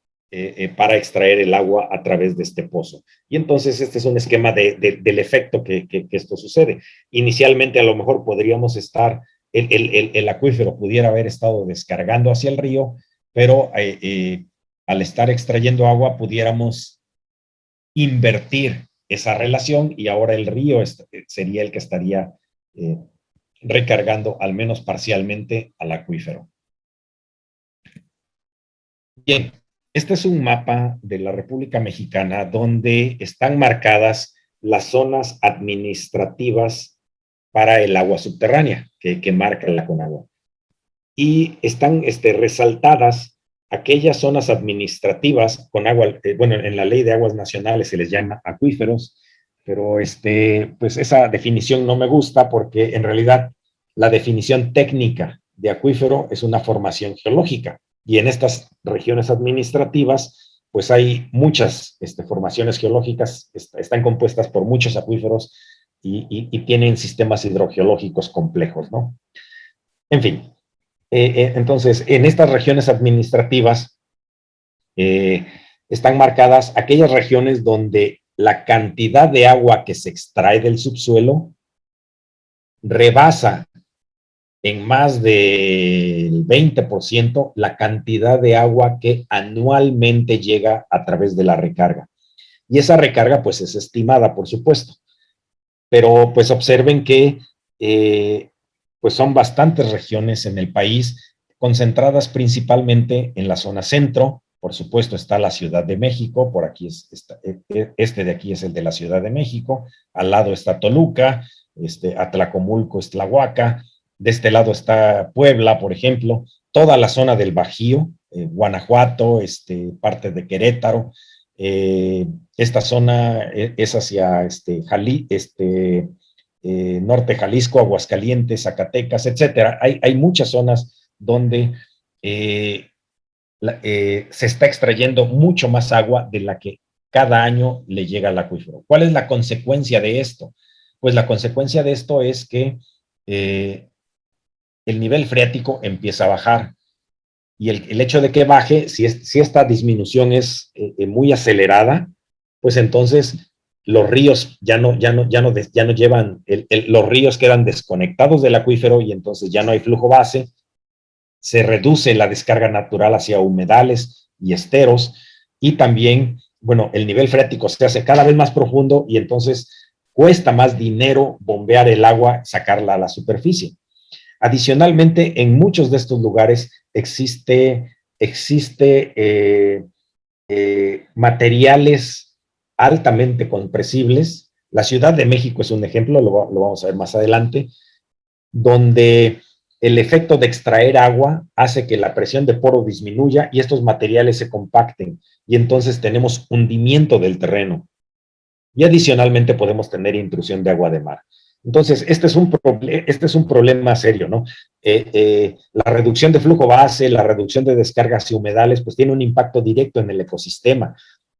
para extraer el agua a través de este pozo. Y entonces este es un esquema del efecto que esto sucede. Inicialmente a lo mejor podríamos estar, el acuífero pudiera haber estado descargando hacia el río, pero al estar extrayendo agua pudiéramos invertir esa relación y ahora el río sería el que estaría recargando al menos parcialmente al acuífero. Bien, este es un mapa de la República Mexicana donde están marcadas las zonas administrativas para el agua subterránea que marca la Conagua. Y están resaltadas aquellas zonas administrativas con agua, bueno, en la Ley de Aguas Nacionales se les llama acuíferos, pero pues esa definición no me gusta porque en realidad la definición técnica de acuífero es una formación geológica y en estas regiones administrativas pues hay muchas formaciones geológicas, están compuestas por muchos acuíferos y tienen sistemas hidrogeológicos complejos, ¿no? En fin, entonces en estas regiones administrativas están marcadas aquellas regiones donde la cantidad de agua que se extrae del subsuelo rebasa en más del 20% la cantidad de agua que anualmente llega a través de la recarga. Y esa recarga pues es estimada, por supuesto. Pero pues observen que pues son bastantes regiones en el país, concentradas principalmente en la zona centro. Por supuesto está la Ciudad de México, por aquí este de aquí es el de la Ciudad de México, al lado está Toluca, Atlacomulco es Tlahuaca, de este lado está Puebla, por ejemplo, toda la zona del Bajío, Guanajuato, parte de Querétaro, esta zona es hacia norte Jalisco, Aguascalientes, Zacatecas, etcétera. Hay muchas zonas donde se está extrayendo mucho más agua de la que cada año le llega al acuífero. ¿Cuál es la consecuencia de esto? Pues la consecuencia de esto es que el nivel freático empieza a bajar. Y el hecho de que baje, si esta disminución es muy acelerada, pues entonces los ríos ya no llevan, los ríos quedan desconectados del acuífero y entonces ya no hay flujo base, se reduce la descarga natural hacia humedales y esteros, y también, bueno, el nivel freático se hace cada vez más profundo y entonces cuesta más dinero bombear el agua, sacarla a la superficie. Adicionalmente, en muchos de estos lugares existe materiales altamente compresibles. La Ciudad de México es un ejemplo, lo vamos a ver más adelante, donde el efecto de extraer agua hace que la presión de poro disminuya y estos materiales se compacten, y entonces tenemos hundimiento del terreno. Y adicionalmente podemos tener intrusión de agua de mar. Entonces, este es un problema serio, ¿no? La reducción de flujo base, la reducción de descargas y humedales, pues tiene un impacto directo en el ecosistema.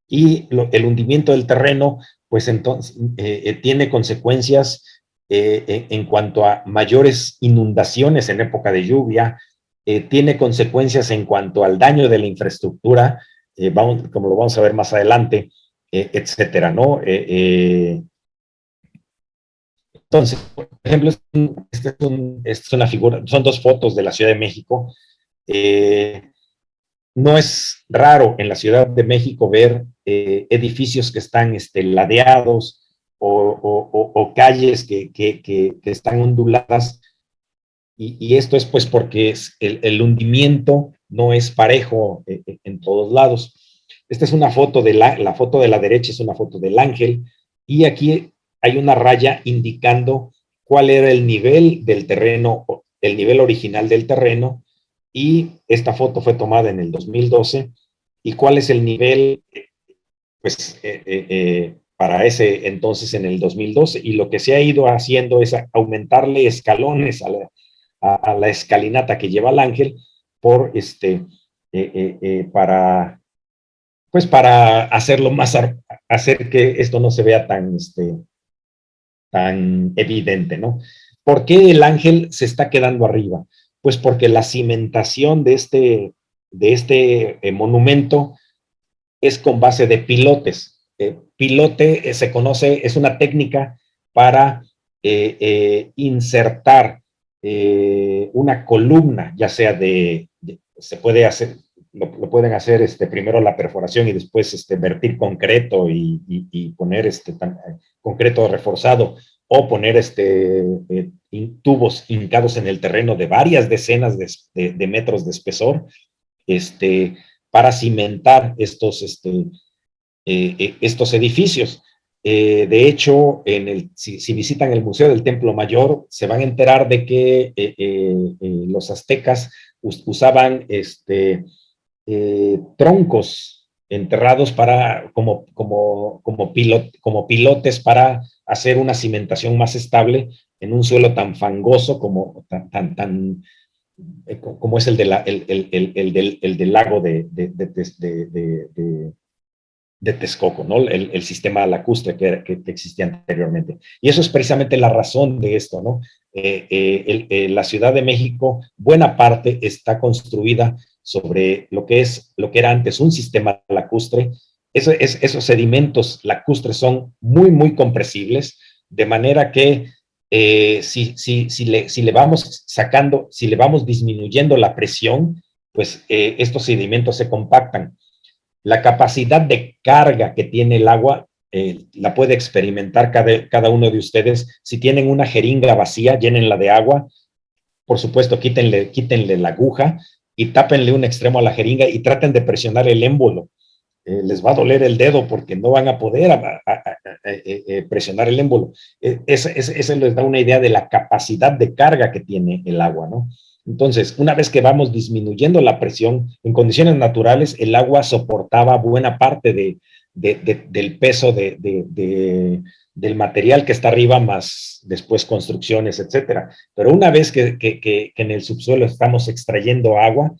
Y el hundimiento del terreno, pues entonces tiene consecuencias en cuanto a mayores inundaciones en época de lluvia, tiene consecuencias en cuanto al daño de la infraestructura, como lo vamos a ver más adelante, etcétera, ¿no? Entonces, por ejemplo, es una figura, son dos fotos de la Ciudad de México. No es raro en la Ciudad de México ver edificios que están ladeados o calles que están onduladas, y esto es pues porque el hundimiento no es parejo en todos lados. Esta es una foto la foto de la derecha es una foto del Ángel, y aquí hay una raya indicando cuál era el nivel del terreno, el nivel original del terreno, y esta foto fue tomada en el 2012, y cuál es el nivel, pues, para ese entonces en el 2012, y lo que se ha ido haciendo es aumentarle escalones a la escalinata que lleva al Ángel por para hacerlo más, hacer que esto no se vea tan evidente, ¿no? ¿Por qué el Ángel se está quedando arriba? Pues porque la cimentación de este monumento es con base de pilotes. Pilote se conoce, es una técnica para insertar una columna, ya sea se puede hacer, lo pueden hacer primero la perforación y después vertir concreto y poner concreto reforzado, o poner tubos hincados en el terreno de varias decenas de metros de espesor, para cimentar estos edificios. De hecho, si visitan el Museo del Templo Mayor, se van a enterar de que los aztecas usaban troncos enterrados como pilotes para hacer una cimentación más estable en un suelo tan fangoso como es el del lago de Texcoco, ¿no? El sistema lacustre que existía anteriormente. Y eso es precisamente la razón de esto, ¿no? La Ciudad de México, buena parte está construida sobre lo que era antes un sistema lacustre. Esos sedimentos lacustres son muy, muy compresibles, de manera que si le vamos sacando, si le vamos disminuyendo la presión, pues estos sedimentos se compactan. La capacidad de carga que tiene el agua la puede experimentar cada uno de ustedes. Si tienen una jeringa vacía, llénenla de agua por supuesto, quítenle la aguja y tápenle un extremo a la jeringa y traten de presionar el émbolo. Les va a doler el dedo porque no van a poder presionar el émbolo. Eso les da una idea de la capacidad de carga que tiene el agua, ¿no? Entonces, una vez que vamos disminuyendo la presión, en condiciones naturales, el agua soportaba buena parte del peso del material que está arriba, más después construcciones, etcétera. Pero una vez que en el subsuelo estamos extrayendo agua,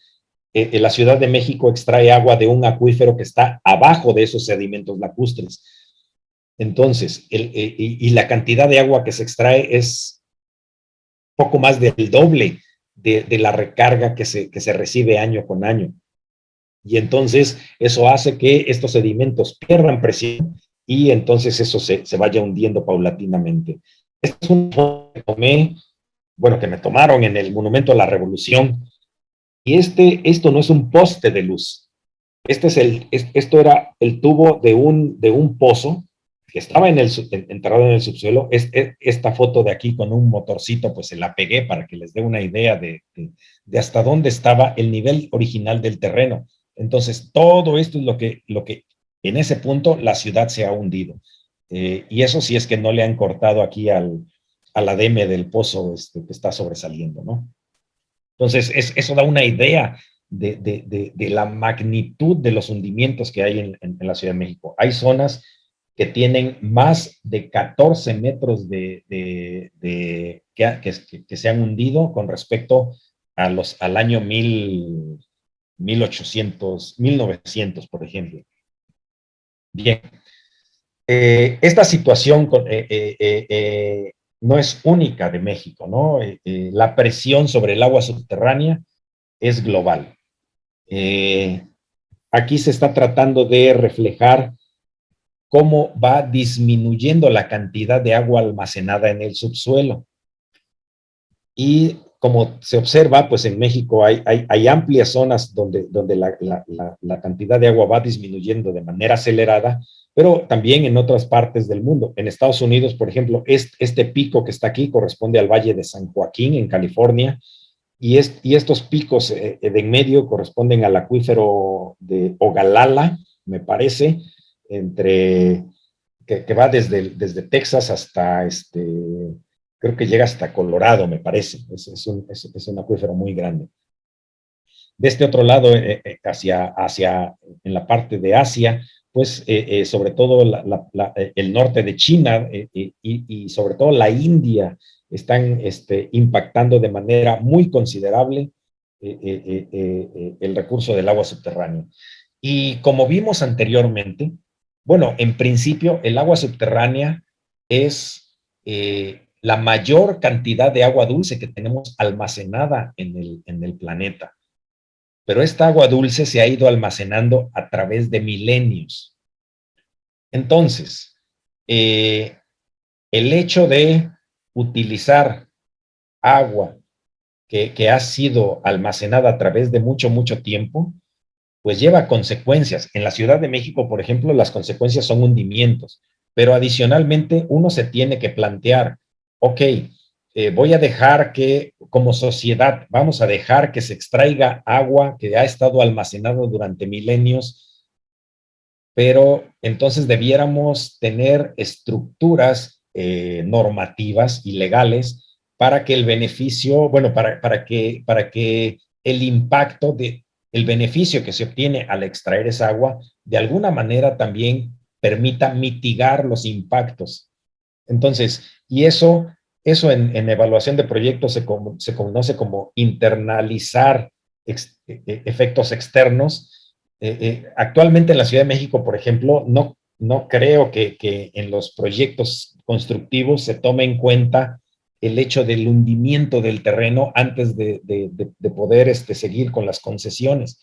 la Ciudad de México extrae agua de un acuífero que está abajo de esos sedimentos lacustres. Entonces, y la cantidad de agua que se extrae es poco más del doble de la recarga que se recibe año con año. Y entonces eso hace que estos sedimentos pierdan presión y entonces eso se vaya hundiendo paulatinamente. Este es un foto que tomé, bueno, que me tomaron en el Monumento a la Revolución. Y esto no es un poste de luz. Esto era el tubo de un pozo que estaba enterrado en el subsuelo. Esta foto de aquí con un motorcito, pues se la pegué para que les dé una idea de hasta dónde estaba el nivel original del terreno. Entonces, todo esto es lo que en ese punto la ciudad se ha hundido. Y eso sí es que no le han cortado aquí al ADM del pozo que está sobresaliendo, ¿no? Entonces, eso da una idea de la magnitud de los hundimientos que hay en la Ciudad de México. Hay zonas que tienen más de 14 metros que se han hundido con respecto al año 1800, 1900, por ejemplo. Bien, esta situación no es única de México, ¿no? La presión sobre el agua subterránea es global. Aquí se está tratando de reflejar cómo va disminuyendo la cantidad de agua almacenada en el subsuelo. Y como se observa, pues en México hay amplias zonas donde la cantidad de agua va disminuyendo de manera acelerada, pero también en otras partes del mundo. En Estados Unidos, por ejemplo, este pico que está aquí corresponde al Valle de San Joaquín, en California, y estos picos de en medio corresponden al acuífero de Ogallala, me parece, que va desde Texas hasta creo que llega hasta Colorado, me parece. Es un acuífero muy grande. De este otro lado, en la parte de Asia, pues sobre todo el norte de China y sobre todo la India están impactando de manera muy considerable el recurso del agua subterránea. Y como vimos anteriormente, bueno, en principio el agua subterránea es la mayor cantidad de agua dulce que tenemos almacenada en el planeta. Pero esta agua dulce se ha ido almacenando a través de milenios. Entonces, el hecho de utilizar agua que ha sido almacenada a través de mucho, mucho tiempo, pues lleva consecuencias. En la Ciudad de México, por ejemplo, las consecuencias son hundimientos, pero adicionalmente uno se tiene que plantear, ok, voy a dejar que, como sociedad, vamos a dejar que se extraiga agua que ha estado almacenado durante milenios, pero entonces debiéramos tener estructuras normativas y legales para que el beneficio, bueno, para que el impacto el beneficio que se obtiene al extraer esa agua, de alguna manera también permita mitigar los impactos. Entonces, y eso en evaluación de proyectos se conoce como internalizar efectos externos. Actualmente en la Ciudad de México, por ejemplo, no creo que en los proyectos constructivos se tome en cuenta el hecho del hundimiento del terreno antes de poder seguir con las concesiones.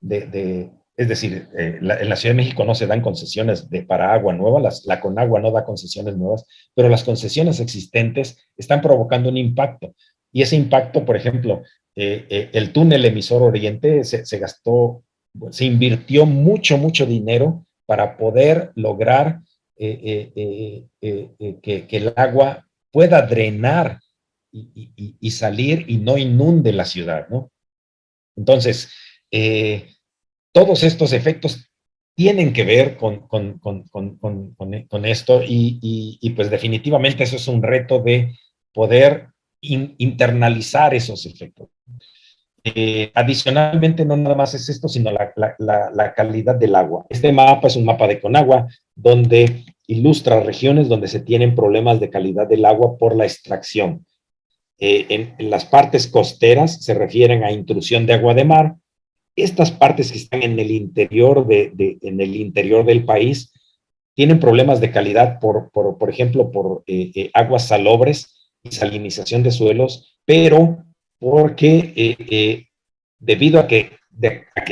Es decir, en la Ciudad de México no se dan concesiones para agua nueva, la Conagua no da concesiones nuevas, pero las concesiones existentes están provocando un impacto. Y ese impacto, por ejemplo, el túnel emisor oriente se invirtió mucho, mucho dinero para poder lograr que el agua pueda drenar y salir y no inunde la ciudad, ¿no? Entonces, todos estos efectos tienen que ver con esto y pues definitivamente eso es un reto de poder internalizar esos efectos. Adicionalmente, no nada más es esto, sino la calidad del agua. Este mapa es un mapa de Conagua, donde ilustra regiones donde se tienen problemas de calidad del agua por la extracción. En las partes costeras se refieren a intrusión de agua de mar. Estas partes que están en el interior, en el interior del país tienen problemas de calidad, por ejemplo, por aguas salobres y salinización de suelos, pero porque debido a que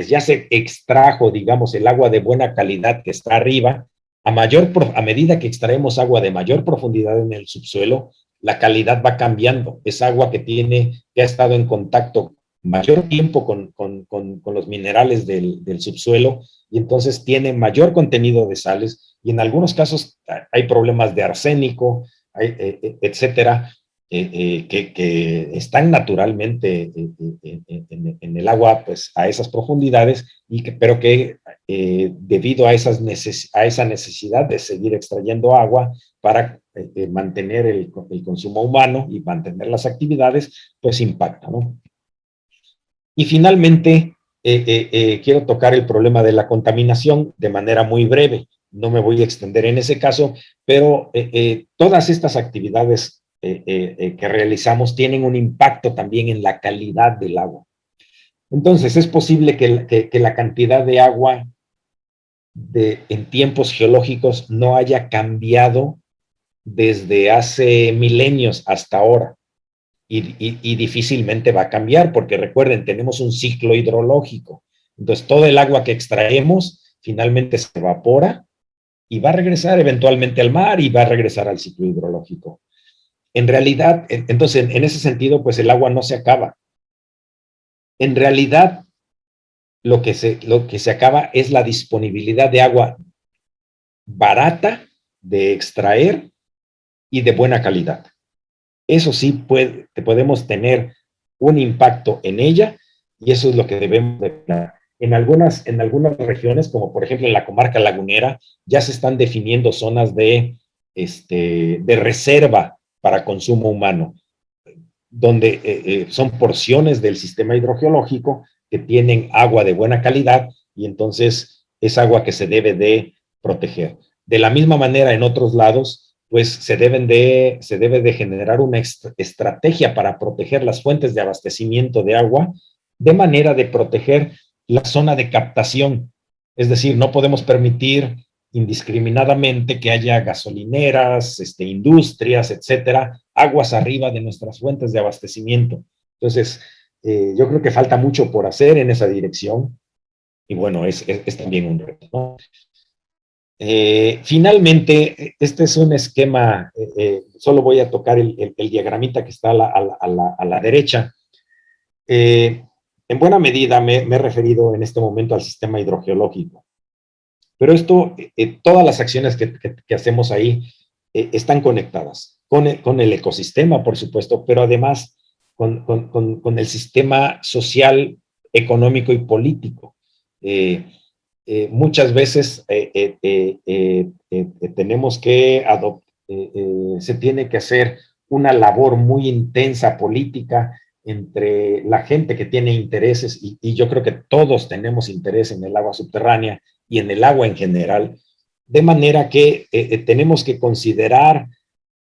ya se extrajo, digamos, el agua de buena calidad que está arriba, a medida que extraemos agua de mayor profundidad en el subsuelo, la calidad va cambiando. Es agua que ha estado en contacto mayor tiempo con los minerales del subsuelo y entonces tiene mayor contenido de sales y en algunos casos hay problemas de arsénico, etcétera, que están naturalmente en el agua pues, a esas profundidades, pero que debido a esa necesidad de seguir extrayendo agua para mantener el consumo humano y mantener las actividades, pues impacta, ¿no? Y finalmente, quiero tocar el problema de la contaminación de manera muy breve. No me voy a extender en ese caso, pero todas estas actividades que realizamos tienen un impacto también en la calidad del agua. Entonces, es posible que la cantidad de agua en tiempos geológicos no haya cambiado desde hace milenios hasta ahora. Y difícilmente va a cambiar, porque recuerden, tenemos un ciclo hidrológico. Entonces, todo el agua que extraemos finalmente se evapora y va a regresar eventualmente al mar y va a regresar al ciclo hidrológico. En realidad, entonces, en ese sentido, pues el agua no se acaba. En realidad, lo que se acaba es la disponibilidad de agua barata de extraer y de buena calidad. Eso sí podemos tener un impacto en ella y eso es lo que debemos de planear. En algunas regiones, como por ejemplo en la comarca lagunera, ya se están definiendo zonas de reserva para consumo humano, donde son porciones del sistema hidrogeológico que tienen agua de buena calidad y entonces es agua que se debe de proteger. De la misma manera, en otros lados, pues se debe de generar una estrategia para proteger las fuentes de abastecimiento de agua, de manera de proteger la zona de captación. Es decir, no podemos permitir indiscriminadamente que haya gasolineras, industrias, etcétera, aguas arriba de nuestras fuentes de abastecimiento. Entonces, yo creo que falta mucho por hacer en esa dirección y bueno, es también un reto, ¿no? Finalmente, este es un esquema, solo voy a tocar el diagramita que está a la derecha. En buena medida me he referido en este momento al sistema hidrogeológico, pero todas las acciones que hacemos ahí están conectadas con el ecosistema, por supuesto, pero además con el sistema social, económico y político. Muchas veces tenemos que se tiene que hacer una labor muy intensa política entre la gente que tiene intereses, y yo creo que todos tenemos interés en el agua subterránea y en el agua en general, de manera que tenemos que considerar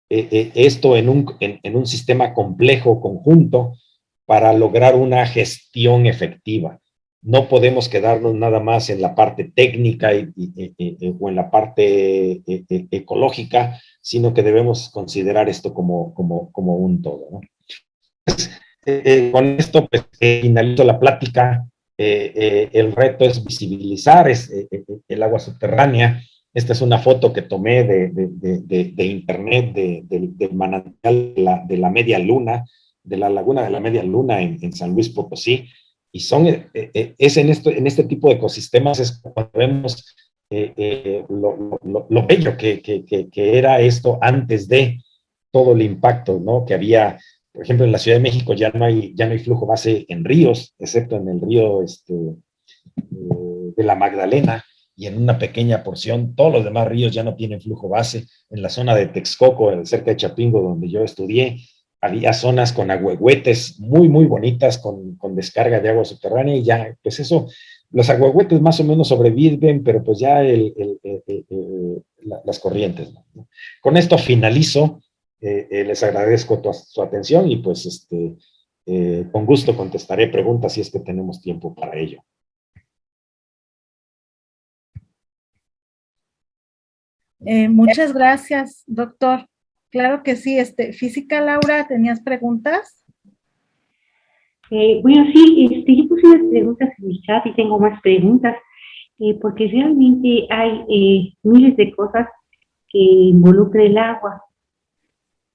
esto en un sistema complejo, conjunto, para lograr una gestión efectiva. No podemos quedarnos nada más en la parte técnica o en la parte ecológica, sino que debemos considerar esto como un todo, ¿no? Con esto pues, finalizo la plática. El reto es visibilizar el agua subterránea. Esta es una foto que tomé de internet del manantial de la Media Luna, de la laguna de la Media Luna en San Luis Potosí. Y es en este tipo de ecosistemas es cuando vemos lo bello que era esto antes de todo el impacto, ¿no? Que había por ejemplo, en la Ciudad de México ya no hay flujo base en ríos, excepto en el río de la Magdalena, y en una pequeña porción, todos los demás ríos ya no tienen flujo base. En la zona de Texcoco, cerca de Chapingo, donde yo estudié, había zonas con ahuehuetes muy, muy bonitas, con descarga de agua subterránea, y ya, pues eso, los ahuehuetes más o menos sobreviven, pero pues ya las corrientes, ¿no? Con esto finalizo, les agradezco su atención y pues con gusto contestaré preguntas si es que tenemos tiempo para ello. Muchas gracias, doctor. Claro que sí. Física, Laura, ¿tenías preguntas? Bueno, sí, yo puse unas preguntas en mi chat y tengo más preguntas, porque realmente hay miles de cosas que involucra el agua.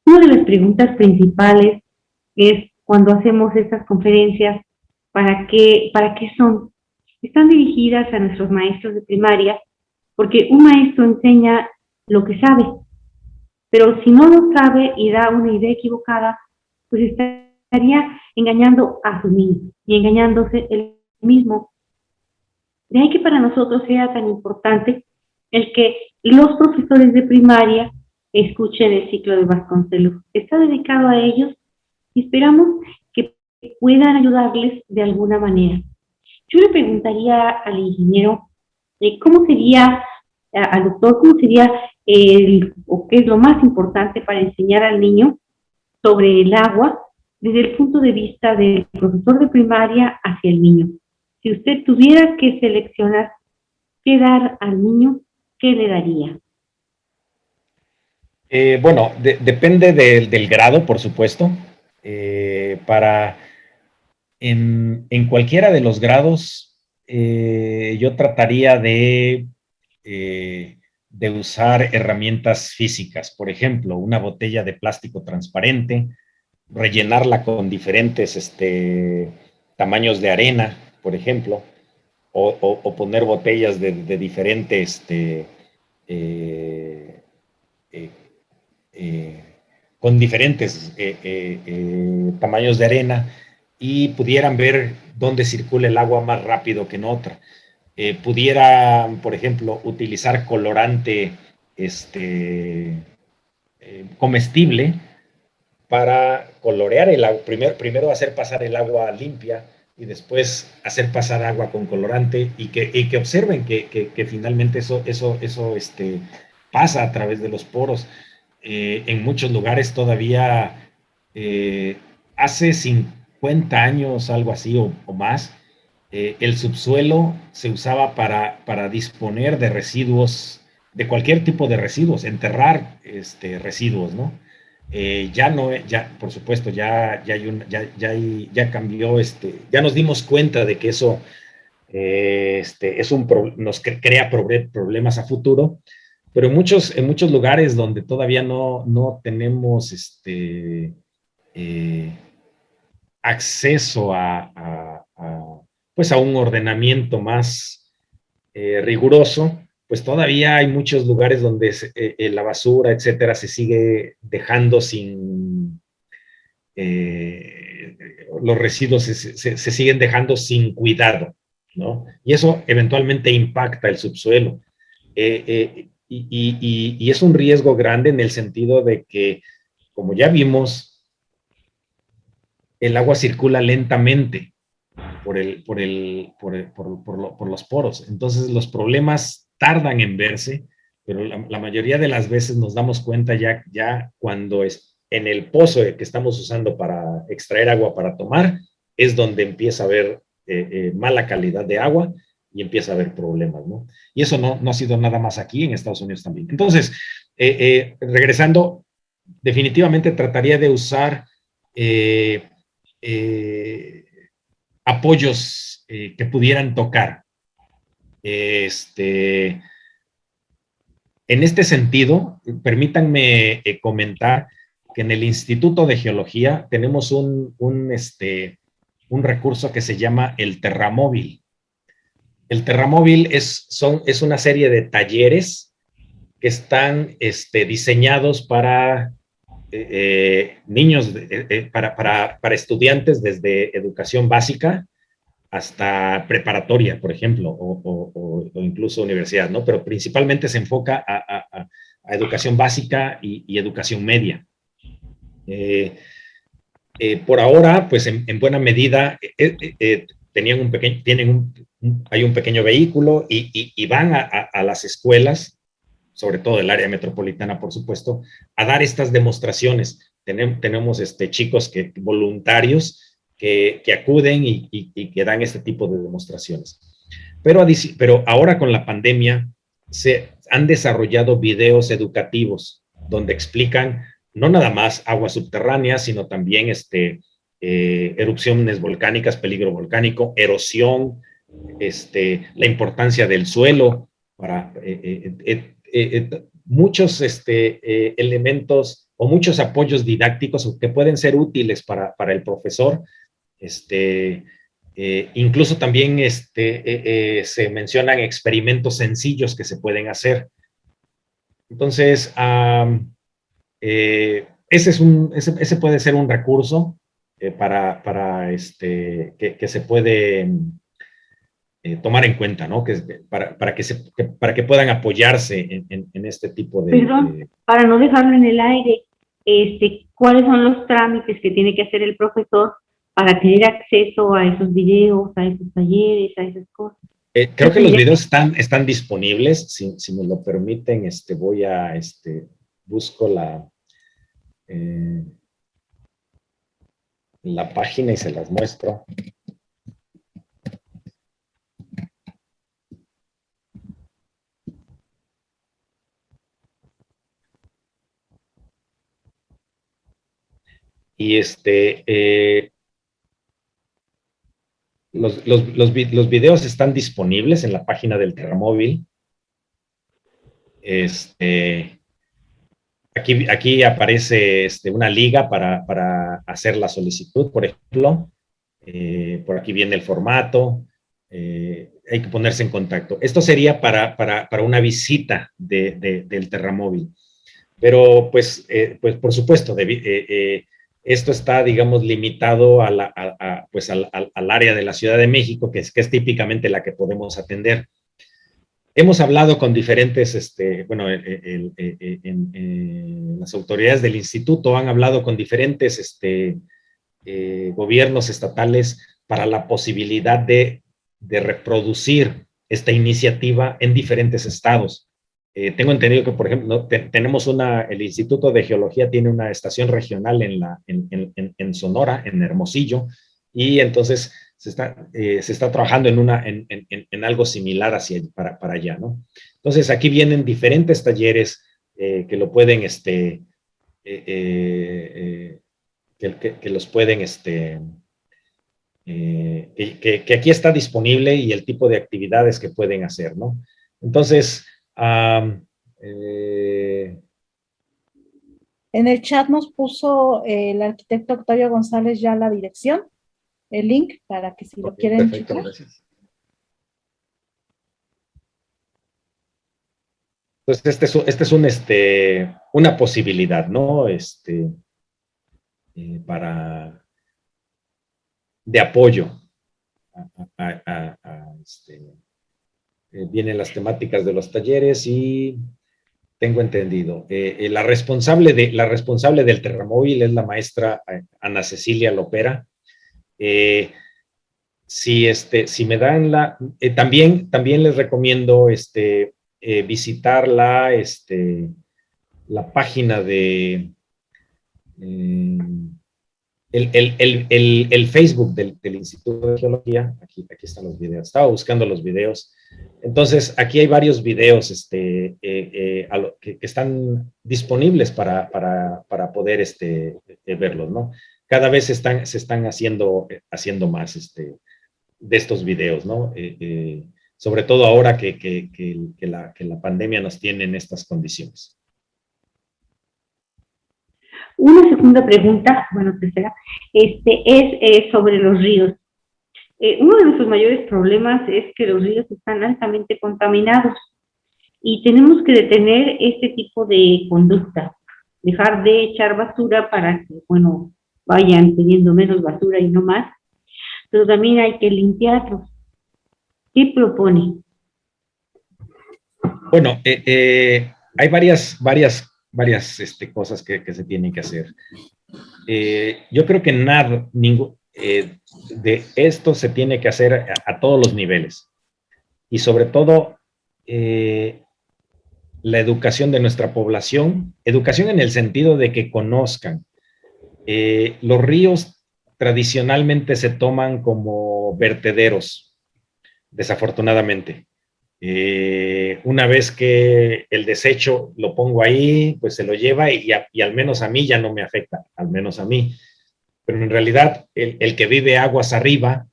Una de las preguntas principales es cuando hacemos estas conferencias, para qué son? Están dirigidas a nuestros maestros de primaria, porque un maestro enseña lo que sabe, pero si no lo sabe y da una idea equivocada, pues estaría engañando a sus niños y engañándose él mismo. De ahí que para nosotros sea tan importante el que los profesores de primaria escuchen el ciclo de Vasconcelos. Está dedicado a ellos y esperamos que puedan ayudarles de alguna manera. Yo le preguntaría al ingeniero cómo sería, al doctor, cómo sería o qué es lo más importante para enseñar al niño sobre el agua desde el punto de vista del profesor de primaria hacia el niño. Si usted tuviera que seleccionar qué dar al niño, ¿qué le daría? Bueno, depende del grado, por supuesto. En cualquiera de los grados, yo trataría de usar herramientas físicas. Por ejemplo, una botella de plástico transparente, rellenarla con diferentes tamaños de arena, por ejemplo, o poner botellas de diferentes eh, eh, eh, con diferentes tamaños de arena, y pudieran ver dónde circula el agua más rápido que en otra. Pudieran, por ejemplo, utilizar colorante comestible para colorear el agua. Primero hacer pasar el agua limpia y después hacer pasar agua con colorante, y que observen que finalmente eso pasa a través de los poros. En muchos lugares todavía, hace 50 años, algo así o más, el subsuelo se usaba para disponer de residuos, de cualquier tipo de residuos, enterrar residuos, ¿no? Ya no, ya, por supuesto, ya cambió, ya nos dimos cuenta de que eso nos crea problemas a futuro, pero en muchos lugares donde todavía no tenemos eh, acceso pues a un ordenamiento más riguroso, pues todavía hay muchos lugares donde la basura, etcétera, se sigue dejando sin, los residuos se siguen dejando sin cuidado, ¿no? Y eso eventualmente impacta el subsuelo. Y es un riesgo grande en el sentido de que, como ya vimos, el agua circula lentamente por los poros. Entonces los problemas tardan en verse, pero la mayoría de las veces nos damos cuenta ya cuando es en el pozo que estamos usando para extraer agua para tomar, es donde empieza a haber mala calidad de agua y empieza a haber problemas, ¿no? Y eso no ha sido nada más aquí, en Estados Unidos también. Entonces, regresando, definitivamente trataría de usar apoyos que pudieran tocar. En este sentido, permítanme comentar que en el Instituto de Geología tenemos un recurso que se llama el Terramóvil. El Terramóvil es una serie de talleres que están diseñados para niños, para estudiantes desde educación básica hasta preparatoria, por ejemplo, o incluso universidad, ¿no? Pero principalmente se enfoca a educación básica y educación media. Por ahora, pues en buena medida, hay un pequeño vehículo y van a las escuelas, sobre todo del área metropolitana, por supuesto, a dar estas demostraciones. Tenemos chicos voluntarios que acuden y que dan este tipo de demostraciones. Pero ahora con la pandemia se han desarrollado videos educativos donde explican no nada más aguas subterráneas, sino también erupciones volcánicas, peligro volcánico, erosión, la importancia del suelo para muchos elementos o muchos apoyos didácticos que pueden ser útiles para el profesor. Incluso también se mencionan experimentos sencillos que se pueden hacer. Entonces, ese puede ser un recurso para que se puede tomar en cuenta, ¿no? Para que puedan apoyarse en este tipo de... Perdón, para no dejarlo en el aire, ¿cuáles son los trámites que tiene que hacer el profesor para tener acceso a esos videos, a esos talleres, a esas cosas? Creo que los videos están disponibles. Si me lo permiten, voy a, busco la página y se las muestro. Y los videos están disponibles en la página del Terramóvil. Aquí aparece una liga para hacer la solicitud, por ejemplo. Por aquí viene el formato. Hay que ponerse en contacto. Esto sería para una visita del Terramóvil. Pero, pues por supuesto, esto está, digamos, limitado al área de la Ciudad de México, que es típicamente la que podemos atender. Hemos hablado con diferentes, las autoridades del instituto han hablado con diferentes gobiernos estatales para la posibilidad de reproducir esta iniciativa en diferentes estados. Tengo entendido que, por ejemplo, el Instituto de Geología tiene una estación regional en Sonora, en Hermosillo, y entonces se está trabajando en algo similar para allá, ¿no? Entonces, aquí vienen diferentes talleres que lo pueden, que los pueden, que aquí está disponible y el tipo de actividades que pueden hacer, ¿no? Entonces, en el chat nos puso el arquitecto Octavio González ya la dirección, el link, para que si lo quieren perfecto, checar. Gracias. Entonces, esta es una posibilidad, ¿no? De apoyo vienen las temáticas de los talleres y tengo entendido. La responsable del Terramóvil es la maestra Ana Cecilia Lopera. Si me dan también les recomiendo visitar la página de el Facebook del Instituto de Geología. Aquí están los videos. Estaba buscando los videos. Entonces, aquí hay varios videos que están disponibles para poder verlos, ¿no? Cada vez se están haciendo más de estos videos, ¿no? Sobre todo ahora que la pandemia nos tiene en estas condiciones. Una segunda pregunta, bueno, tercera, es sobre los ríos. Uno de nuestros mayores problemas es que los ríos están altamente contaminados y tenemos que detener este tipo de conducta. dejar de echar basura para que, bueno, vayan teniendo menos basura y no más, pero también hay que limpiarlos. ¿Qué propone? Bueno, hay varias cosas que se tienen que hacer. Yo creo que nada, de esto se tiene que hacer a todos los niveles. Y sobre todo, la educación de nuestra población, educación en el sentido de que conozcan. Los ríos tradicionalmente se toman como vertederos, desafortunadamente. Una vez que el desecho lo pongo ahí, pues se lo lleva y al menos a mí ya no me afecta, al menos a mí. Pero en realidad el que vive aguas arriba,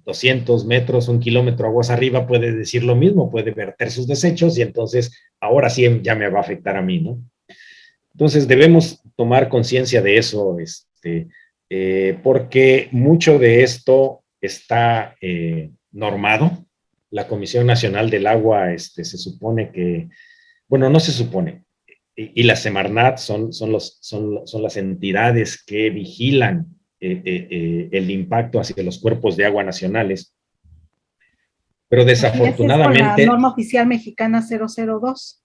200 metros, 1 kilómetro aguas arriba, puede decir lo mismo, puede verter sus desechos y entonces ahora sí ya me va a afectar a mí, ¿no? Entonces debemos tomar conciencia de eso, porque mucho de esto está normado. La Comisión Nacional del Agua se supone que, bueno, no se supone, y la Semarnat son las entidades que vigilan el impacto hacia los cuerpos de agua nacionales. Pero desafortunadamente... Es con la norma oficial mexicana 002.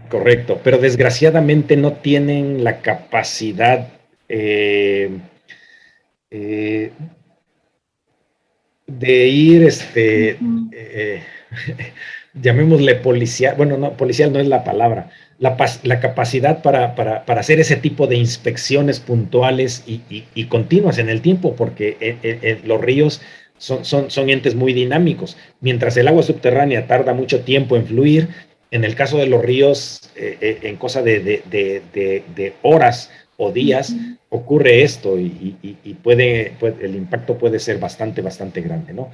Correcto, pero desgraciadamente no tienen la capacidad de ir, llamémosle policial, bueno, no, policial no es la palabra, la capacidad para hacer ese tipo de inspecciones puntuales y continuas en el tiempo, porque los ríos son entes muy dinámicos. Mientras el agua subterránea tarda mucho tiempo en fluir, en el caso de los ríos, en cosa de horas o días, ocurre esto y el impacto puede ser bastante grande, ¿no?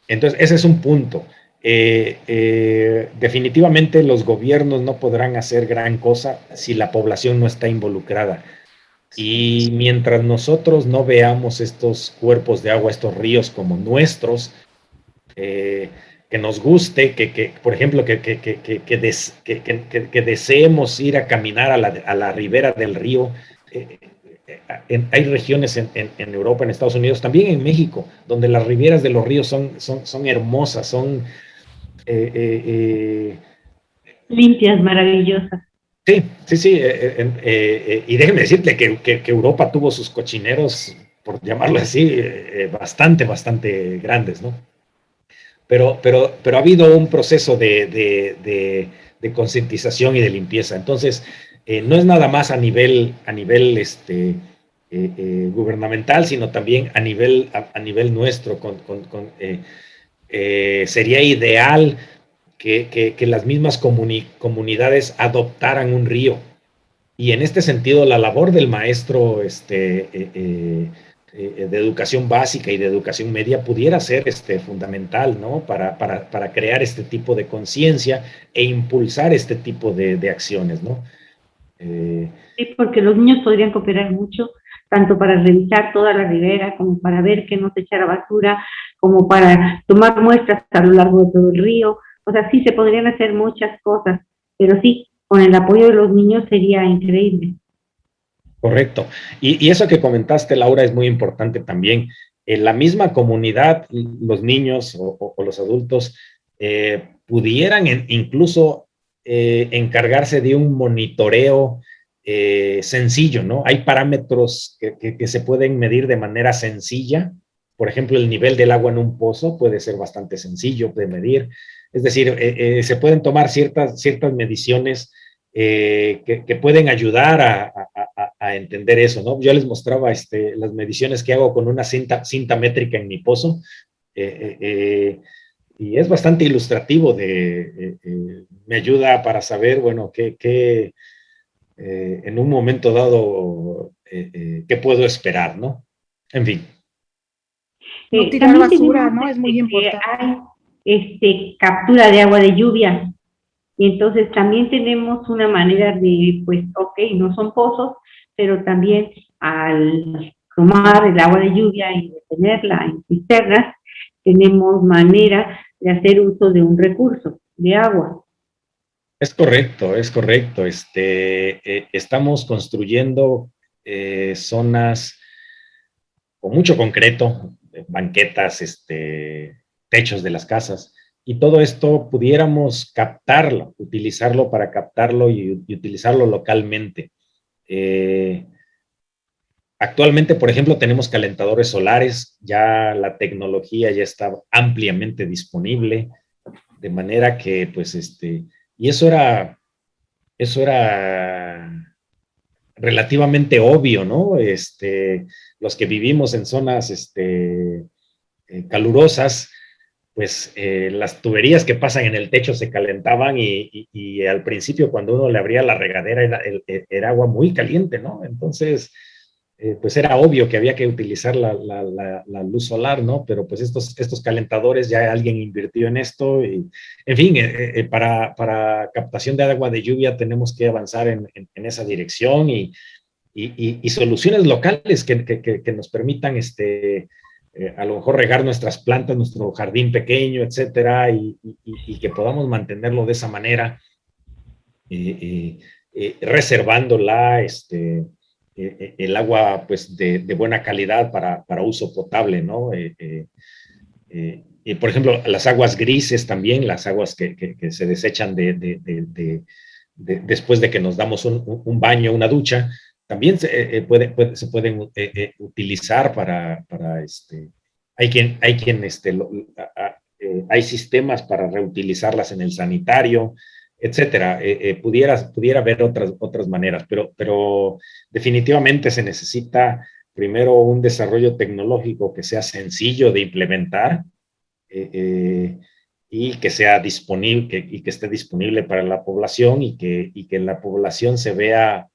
Entonces, ese es un punto. Definitivamente los gobiernos no podrán hacer gran cosa si la población no está involucrada. Y mientras nosotros no veamos estos cuerpos de agua, estos ríos como nuestros, que nos guste, por ejemplo, que deseemos ir a caminar a la ribera del río. Hay regiones en Europa, en Estados Unidos, también en México, donde las riberas de los ríos son hermosas, son... limpias, maravillosas. Sí. Y déjenme decirte que Europa tuvo sus cochineros, por llamarlo así, bastante grandes, ¿no? Pero ha habido un proceso de concientización y de limpieza. Entonces, no es nada más a nivel gubernamental, sino también a nivel nuestro. Sería ideal que las mismas comunidades adoptaran un río. Y en este sentido, la labor del maestro de educación básica y de educación media pudiera ser fundamental, ¿no? Para crear este tipo de conciencia e impulsar este tipo de acciones, ¿no? Sí, porque los niños podrían cooperar mucho, tanto para revisar toda la ribera, como para ver que no se echara basura, como para tomar muestras a lo largo de todo el río. O sea, sí se podrían hacer muchas cosas, pero sí, con el apoyo de los niños sería increíble. Correcto. Y eso que comentaste, Laura, es muy importante también. En la misma comunidad, los niños o los adultos pudieran incluso encargarse de un monitoreo sencillo, ¿no? Hay parámetros que se pueden medir de manera sencilla. Por ejemplo, el nivel del agua en un pozo puede ser bastante sencillo de medir. Es decir, se pueden tomar ciertas mediciones que pueden ayudar a entender eso, ¿no? Yo les mostraba las mediciones que hago con una cinta métrica en mi pozo, y es bastante ilustrativo, me ayuda para saber, bueno, en un momento dado, qué puedo esperar, ¿no? En fin. No tirar basura, ¿no? Es muy importante. Hay captura de agua de lluvia. Y entonces también tenemos una manera de, pues, ok, no son pozos, pero también al tomar el agua de lluvia y de tenerla en cisternas, tenemos manera de hacer uso de un recurso, de agua. Es correcto, es correcto. Estamos construyendo zonas con mucho concreto, banquetas, techos de las casas, y todo esto pudiéramos captarlo, utilizarlo para captarlo y utilizarlo localmente. Eh, Actualmente, por ejemplo, tenemos calentadores solares, ya la tecnología ya está ampliamente disponible, de manera que, pues, y eso era relativamente obvio, ¿no? Los que vivimos en zonas, calurosas, pues las tuberías que pasan en el techo se calentaban y al principio cuando uno le abría la regadera era agua muy caliente, ¿no? Entonces, pues era obvio que había que utilizar la luz solar, ¿no? Pero pues estos calentadores ya alguien invirtió en esto y, en fin, para captación de agua de lluvia tenemos que avanzar en esa dirección y soluciones locales que nos permitan a lo mejor regar nuestras plantas, nuestro jardín pequeño, etcétera, y que podamos mantenerlo de esa manera, eh, reservándola, el agua pues de buena calidad para uso potable, ¿no? Y por ejemplo, las aguas grises también, las aguas que se desechan después de que nos damos un baño, una ducha, también se pueden utilizar hay quien hay sistemas para reutilizarlas en el sanitario, etcétera. Pudiera haber otras maneras, pero definitivamente se necesita primero un desarrollo tecnológico que sea sencillo de implementar, eh, eh, y que sea disponible y que esté disponible para la población y que la población se vea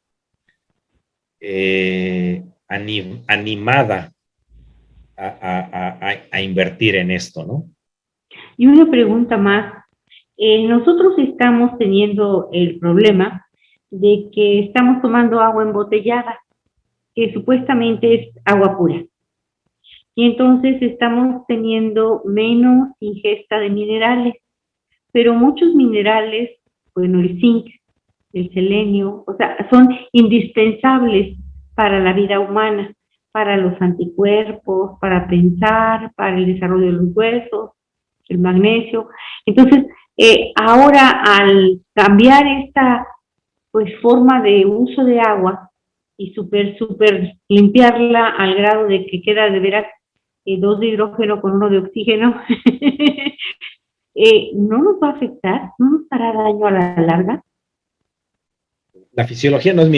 animada a invertir en esto, ¿no? Y una pregunta más. Nosotros estamos teniendo el problema de que estamos tomando agua embotellada, que supuestamente es agua pura. Y entonces estamos teniendo menos ingesta de minerales, pero muchos minerales, bueno, el zinc, el selenio, o sea, son indispensables para la vida humana, para los anticuerpos, para pensar, para el desarrollo de los huesos, el magnesio. Entonces, ahora al cambiar esta pues forma de uso de agua y súper limpiarla al grado de que queda de veras 2 de hidrógeno con 1 de oxígeno, no nos va a afectar, no nos hará daño a la larga. La fisiología no es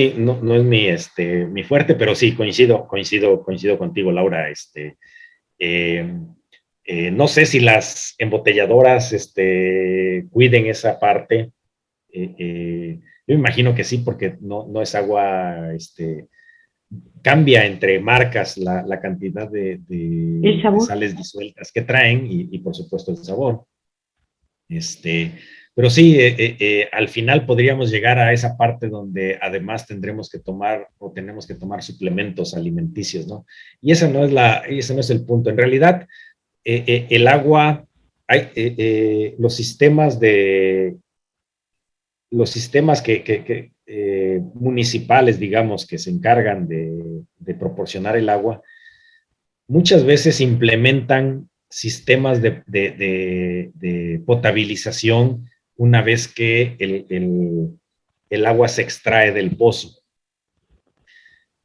mi fuerte, pero sí, coincido contigo, Laura. Eh, no sé si las embotelladoras cuiden esa parte. Yo me imagino que sí, porque no es agua, cambia entre marcas la cantidad El de sabor. sales disueltas que traen y por supuesto el sabor. Este, pero sí, al final podríamos llegar a esa parte donde además tendremos que tomar o tenemos que tomar suplementos alimenticios, ¿no? Y ese no es el punto. En realidad, el agua, los sistemas municipales, digamos, que se encargan de proporcionar el agua, muchas veces implementan sistemas de potabilización una vez que el agua se extrae del pozo.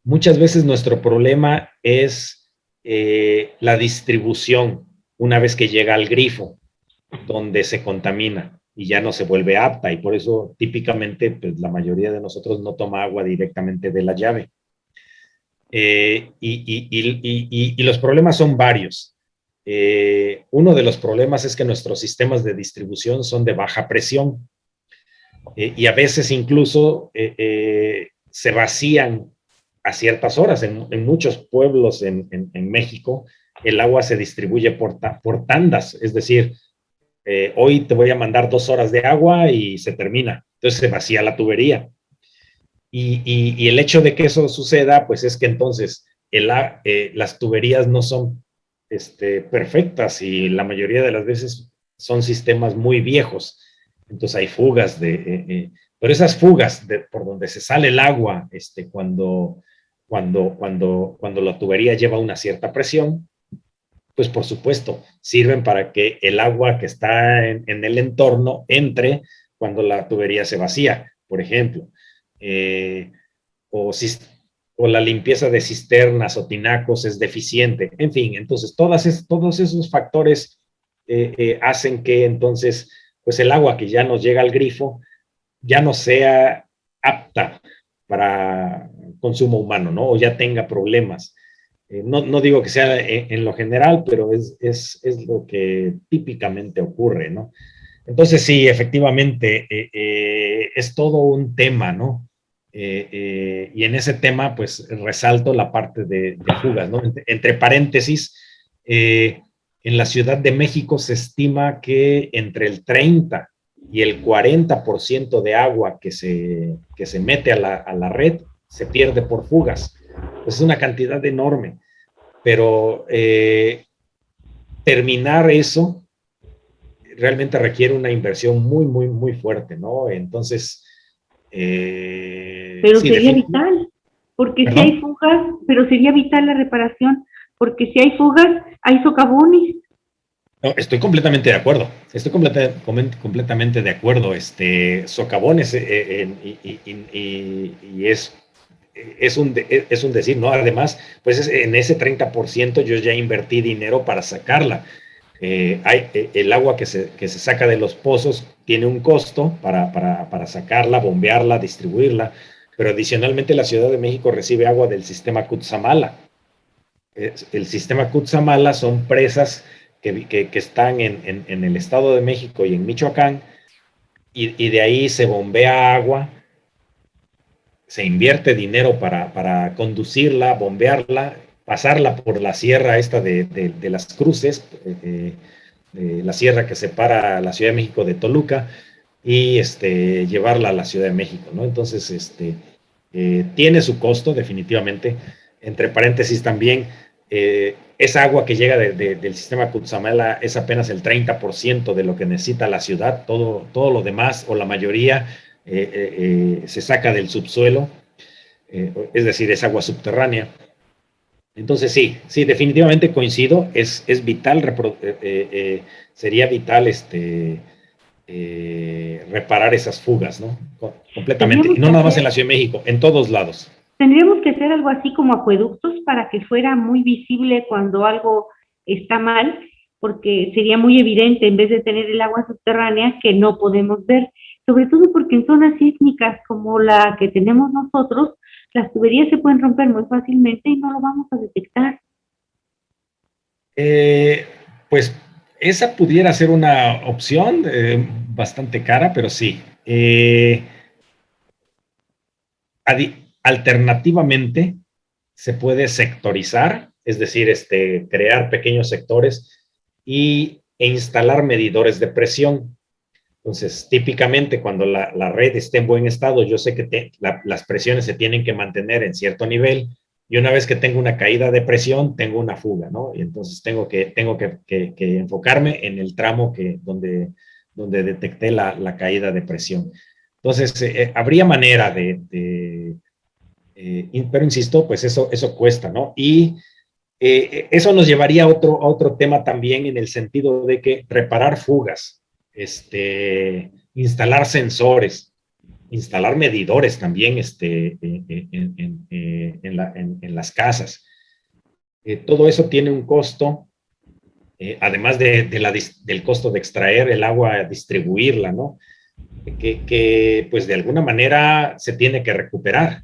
Muchas veces nuestro problema es la distribución una vez que llega al grifo, donde se contamina y ya no se vuelve apta, y por eso típicamente pues, la mayoría de nosotros no toma agua directamente de la llave. Y los problemas son varios. Uno de los problemas es que nuestros sistemas de distribución son de baja presión, y a veces incluso se vacían a ciertas horas. En muchos pueblos en México el agua se distribuye por tandas, es decir, hoy te voy a mandar 2 horas de agua y se termina, entonces se vacía la tubería. Y el hecho de que eso suceda, pues es que entonces las tuberías no son perfectas y la mayoría de las veces son sistemas muy viejos. Entonces hay fugas pero esas fugas por donde se sale el agua, cuando la tubería lleva una cierta presión, pues por supuesto, sirven para que el agua que está en el entorno entre cuando la tubería se vacía, por ejemplo. Eh, o, o la limpieza de cisternas o tinacos es deficiente. En fin, entonces todos esos factores hacen que entonces pues el agua que ya nos llega al grifo ya no sea apta para consumo humano, ¿no? O ya tenga problemas. No digo que sea en lo general, pero es lo que típicamente ocurre, ¿no? Entonces sí, efectivamente, es todo un tema, ¿no? Y en ese tema, pues resalto la parte de fugas, ¿no? Entre paréntesis, en la Ciudad de México se estima que entre el 30 y el 40% de agua que se mete a la red se pierde por fugas. Pues es una cantidad enorme, pero terminar eso realmente requiere una inversión muy, muy, muy fuerte, ¿no? Entonces, pero sí, sería vital, porque si ¿Perdón? hay fugas, pero sería vital la reparación, porque si hay fugas, hay socavones. No, estoy completamente de acuerdo. Estoy completamente de acuerdo. Socavones y es un decir, ¿no? Además, pues en ese 30% yo ya invertí dinero para sacarla. El agua que se saca de los pozos tiene un costo para sacarla, bombearla, distribuirla, pero adicionalmente la Ciudad de México recibe agua del sistema Cutzamala. El sistema Cutzamala son presas que están en el Estado de México y en Michoacán, y de ahí se bombea agua, se invierte dinero para conducirla, bombearla, pasarla por la sierra esta de las Cruces, la sierra que separa la Ciudad de México de Toluca, y llevarla a la Ciudad de México, ¿no? Entonces, tiene su costo, definitivamente. Entre paréntesis también, esa agua que llega del sistema Cutzamala es apenas el 30% de lo que necesita la ciudad. Todo lo demás, o la mayoría, se saca del subsuelo, es decir, es agua subterránea. Entonces sí, definitivamente coincido, es vital, sería vital reparar esas fugas, ¿no? Completamente. Y Tendríamos no que nada más en hacer, la Ciudad de México, en todos lados. tendríamos que hacer algo así como acueductos para que fuera muy visible cuando algo está mal, porque sería muy evidente en vez de tener el agua subterránea que no podemos ver, sobre todo porque en zonas sísmicas como la que tenemos nosotros, las tuberías se pueden romper muy fácilmente y no lo vamos a detectar. Eh, pues esa pudiera ser una opción bastante cara, pero sí. Alternativamente, se puede sectorizar, es decir, crear pequeños sectores e instalar medidores de presión. Entonces, típicamente cuando la red esté en buen estado, yo sé que las presiones se tienen que mantener en cierto nivel, y una vez que tengo una caída de presión, tengo una fuga, ¿no? Y entonces tengo que enfocarme en el tramo donde detecté la caída de presión. Entonces, habría manera pero insisto, pues eso cuesta, ¿no? Y eso nos llevaría a otro tema también, en el sentido de que reparar fugas, instalar sensores, instalar medidores también en las casas. Todo eso tiene un costo, además del costo de extraer el agua, distribuirla, ¿no? Pues de alguna manera se tiene que recuperar.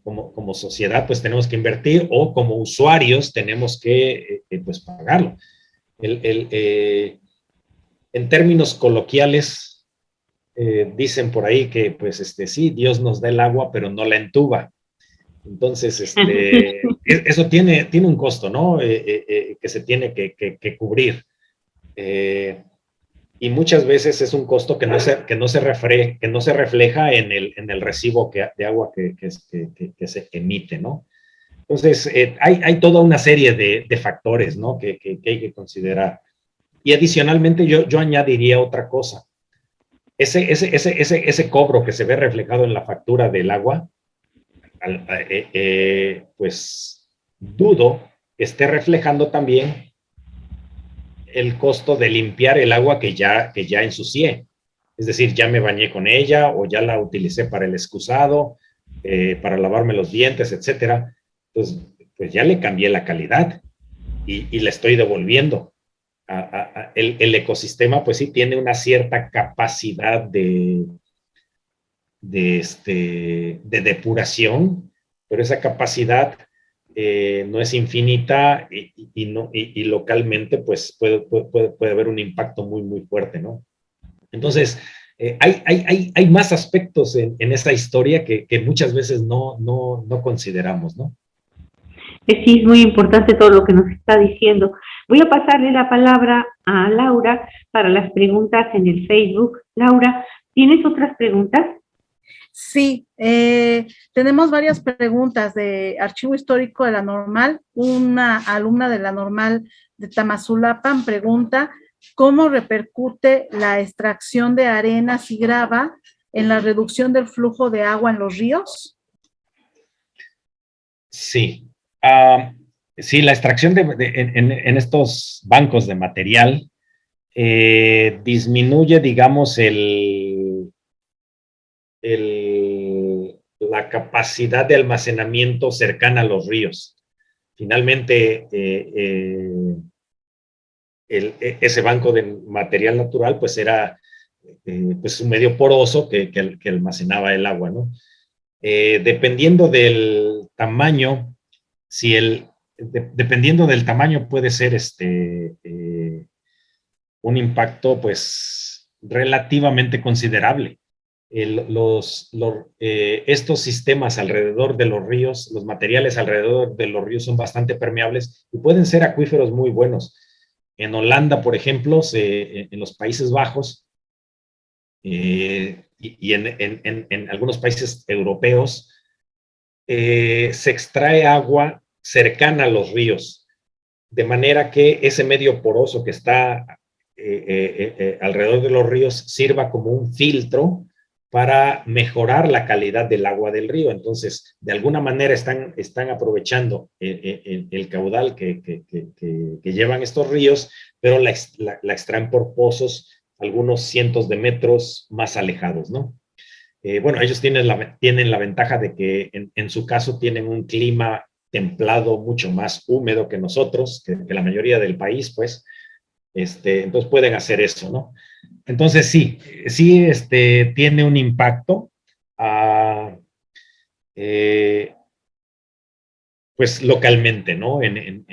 Como sociedad pues tenemos que invertir, o como usuarios tenemos que pues pagarlo. En términos coloquiales, dicen por ahí que pues sí, Dios nos da el agua pero no la entuba. Entonces, eso tiene un costo, ¿no? Que se tiene que cubrir. Y muchas veces es un costo que no se refleja en el recibo de agua que se emite, ¿no? Entonces, hay toda una serie de factores, ¿no? Que hay que considerar. Y adicionalmente yo añadiría otra cosa. Ese cobro que se ve reflejado en la factura del agua, pues dudo esté reflejando también el costo de limpiar el agua que ya ensucié. Es decir, ya me bañé con ella o ya la utilicé para el excusado, para lavarme los dientes, etcétera. Pues ya le cambié la calidad y la estoy devolviendo. El ecosistema, pues sí, tiene una cierta capacidad de depuración, pero esa capacidad no es infinita y localmente pues puede haber un impacto muy, muy fuerte, ¿no? Entonces, hay más aspectos en esa historia que muchas veces no consideramos, ¿no? Sí, es muy importante todo lo que nos está diciendo. Voy a pasarle la palabra a Laura para las preguntas en el Facebook. Laura, ¿tienes otras preguntas? Sí, tenemos varias preguntas de Archivo Histórico de la Normal. Una alumna de la Normal de Tamazulapan pregunta, ¿cómo repercute la extracción de arenas y grava en la reducción del flujo de agua en los ríos? Sí. Sí, la extracción en estos bancos de material disminuye, digamos, la capacidad de almacenamiento cercana a los ríos. Finalmente, ese banco de material natural, pues era pues un medio poroso que almacenaba el agua, ¿no? Dependiendo del tamaño, dependiendo del tamaño puede ser un impacto pues relativamente considerable. Estos sistemas alrededor de los ríos, los materiales alrededor de los ríos son bastante permeables y pueden ser acuíferos muy buenos. En Holanda, por ejemplo, en los Países Bajos y en algunos países europeos, se extrae agua cercana a los ríos, de manera que ese medio poroso que está alrededor de los ríos sirva como un filtro para mejorar la calidad del agua del río. Entonces, de alguna manera están aprovechando el caudal que llevan estos ríos, pero la extraen por pozos algunos cientos de metros más alejados, ¿no? Bueno, ellos tienen la ventaja de que en su caso tienen un clima templado mucho más húmedo que nosotros, que la mayoría del país, pues, entonces pueden hacer eso, ¿no? Entonces sí, tiene un impacto, pues localmente, ¿no? En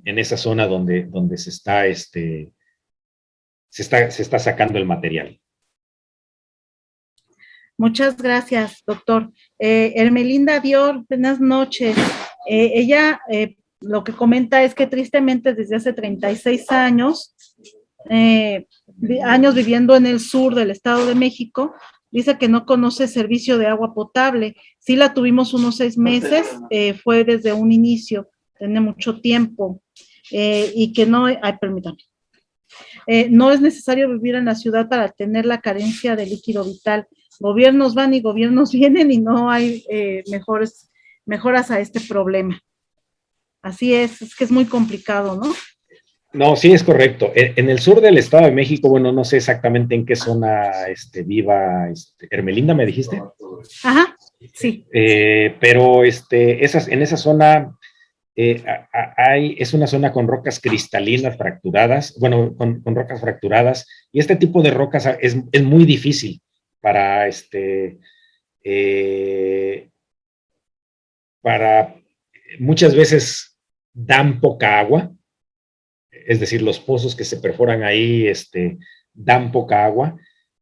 esa zona donde se está sacando el material. Muchas gracias, doctor. Hermelinda Dior, buenas noches. Ella lo que comenta es que tristemente desde hace 36 años, años viviendo en el sur del Estado de México, dice que no conoce servicio de agua potable. Sí la tuvimos unos 6 meses, fue desde un inicio, tiene mucho tiempo, y que no, permítame. No es necesario vivir en la ciudad para tener la carencia de líquido vital. Gobiernos van y gobiernos vienen y no hay mejoras a este problema. Así es que es muy complicado, ¿no? No, sí es correcto. En el sur del Estado de México, bueno, no sé exactamente en qué zona viva Hermelinda, ¿me dijiste? Ajá, sí. Pero en esa zona es una zona con rocas cristalinas fracturadas, bueno, con rocas fracturadas, y este tipo de rocas es muy difícil para muchas veces dan poca agua, es decir, los pozos que se perforan ahí dan poca agua,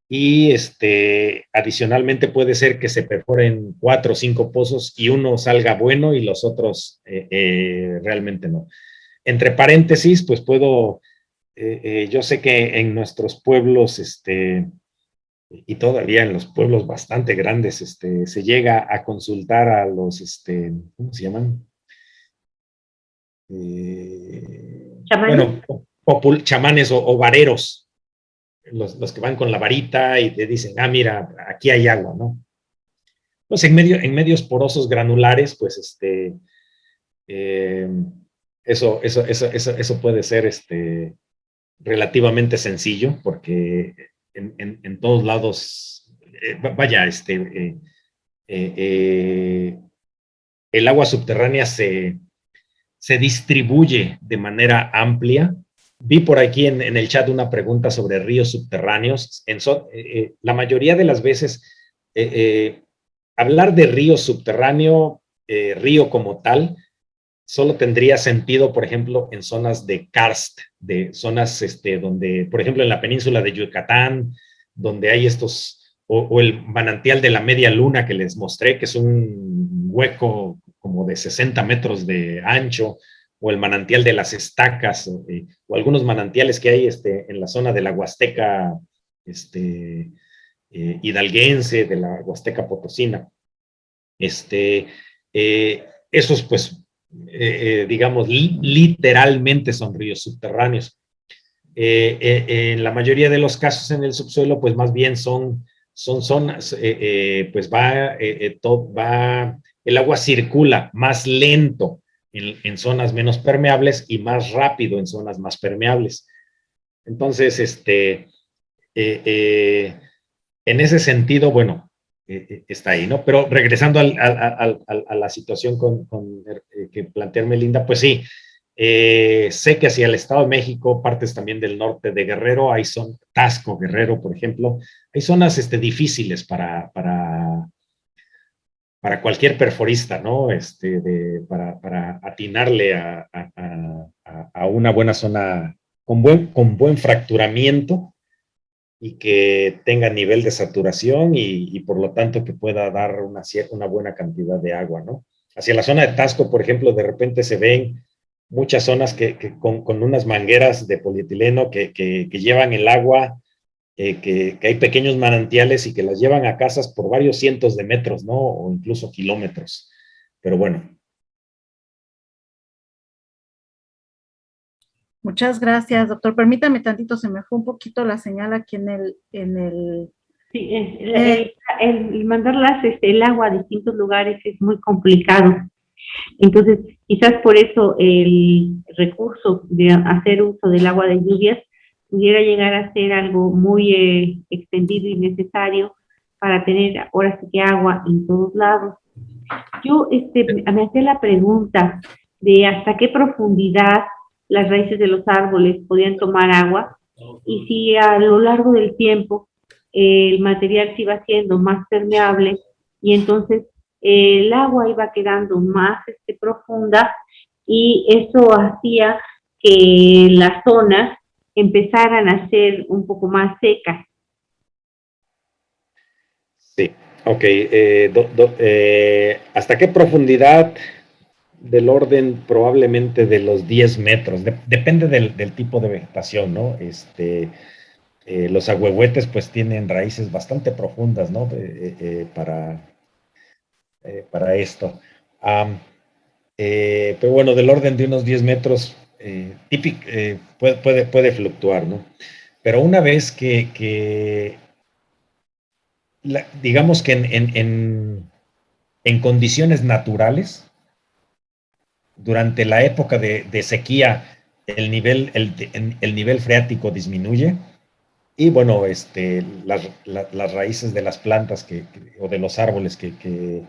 y adicionalmente puede ser que se perforen 4 o 5 pozos y uno salga bueno y los otros realmente no. Entre paréntesis, pues yo sé que en nuestros pueblos, y todavía en los pueblos bastante grandes, se llega a consultar a los, ¿cómo se llaman? Bueno, chamanes o vareros, los que van con la varita y te dicen, ah, mira, aquí hay agua, ¿no? Pues en medios porosos granulares, pues eso puede ser relativamente sencillo, porque en todos lados, el agua subterránea se distribuye de manera amplia. Vi por aquí en el chat una pregunta sobre ríos subterráneos. La mayoría de las veces, hablar de río subterráneo, río como tal, solo tendría sentido, por ejemplo, en zonas de karst, de zonas donde, por ejemplo, en la península de Yucatán, donde hay o el manantial de la Media Luna que les mostré, que es un hueco como de 60 metros de ancho, o el manantial de las Estacas, o algunos manantiales que hay en la zona de la Huasteca hidalguense, de la Huasteca potosina. Esos, pues, digamos, literalmente son ríos subterráneos. En la mayoría de los casos en el subsuelo, pues más bien son zonas, pues el agua circula más lento en zonas menos permeables y más rápido en zonas más permeables. Entonces, en ese sentido, bueno, está ahí, ¿no? Pero regresando a la situación que plantea Melinda, pues sí, sé que hacia el Estado de México, partes también del norte de Guerrero, hay Tasco, Guerrero, por ejemplo, hay zonas difíciles para cualquier perforista, ¿no? Para atinarle a una buena zona con buen fracturamiento y que tenga nivel de saturación y por lo tanto que pueda dar una buena cantidad de agua, ¿no? Hacia la zona de Tasco, por ejemplo, de repente se ven muchas zonas con unas mangueras de polietileno que llevan el agua, que hay pequeños manantiales y que las llevan a casas por varios cientos de metros, ¿no? O incluso kilómetros. Pero bueno. Muchas gracias, doctor. Permítame tantito, se me fue un poquito la señal aquí en el... Sí, el mandarlas el agua a distintos lugares es muy complicado. Entonces, quizás por eso el recurso de hacer uso del agua de lluvias pudiera llegar a ser algo muy extendido y necesario para tener ahora sí que agua en todos lados. Yo me hacía la pregunta de hasta qué profundidad las raíces de los árboles podían tomar agua y si a lo largo del tiempo el material se iba haciendo más permeable y entonces el agua iba quedando más profunda y eso hacía que las zonas empezaran a ser un poco más secas. Sí, ok. ¿Hasta qué profundidad? Del orden probablemente de los 10 metros. Depende del tipo de vegetación, ¿no? Los ahuehuetes pues tienen raíces bastante profundas, ¿no? Para esto. Pero bueno, del orden de unos 10 metros puede fluctuar, ¿no? Pero una vez digamos que en condiciones naturales, durante la época de sequía, el nivel freático disminuye y bueno, las raíces de las plantas o de los árboles que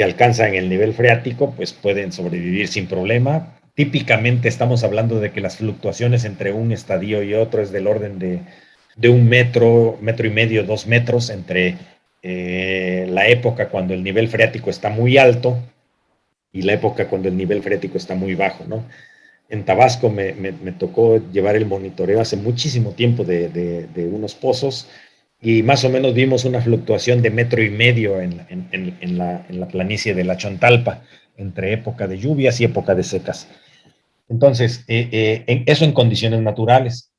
alcanzan el nivel freático, pues pueden sobrevivir sin problema. Típicamente estamos hablando de que las fluctuaciones entre un estadio y otro es del orden de 1 metro, metro y medio, 2 metros, entre la época cuando el nivel freático está muy alto y la época cuando el nivel freático está muy bajo, ¿no? En Tabasco me tocó llevar el monitoreo hace muchísimo tiempo de unos pozos y más o menos vimos una fluctuación de 1,5 metros en la planicie de la Chontalpa, entre época de lluvias y época de secas. Entonces, eso en condiciones naturales.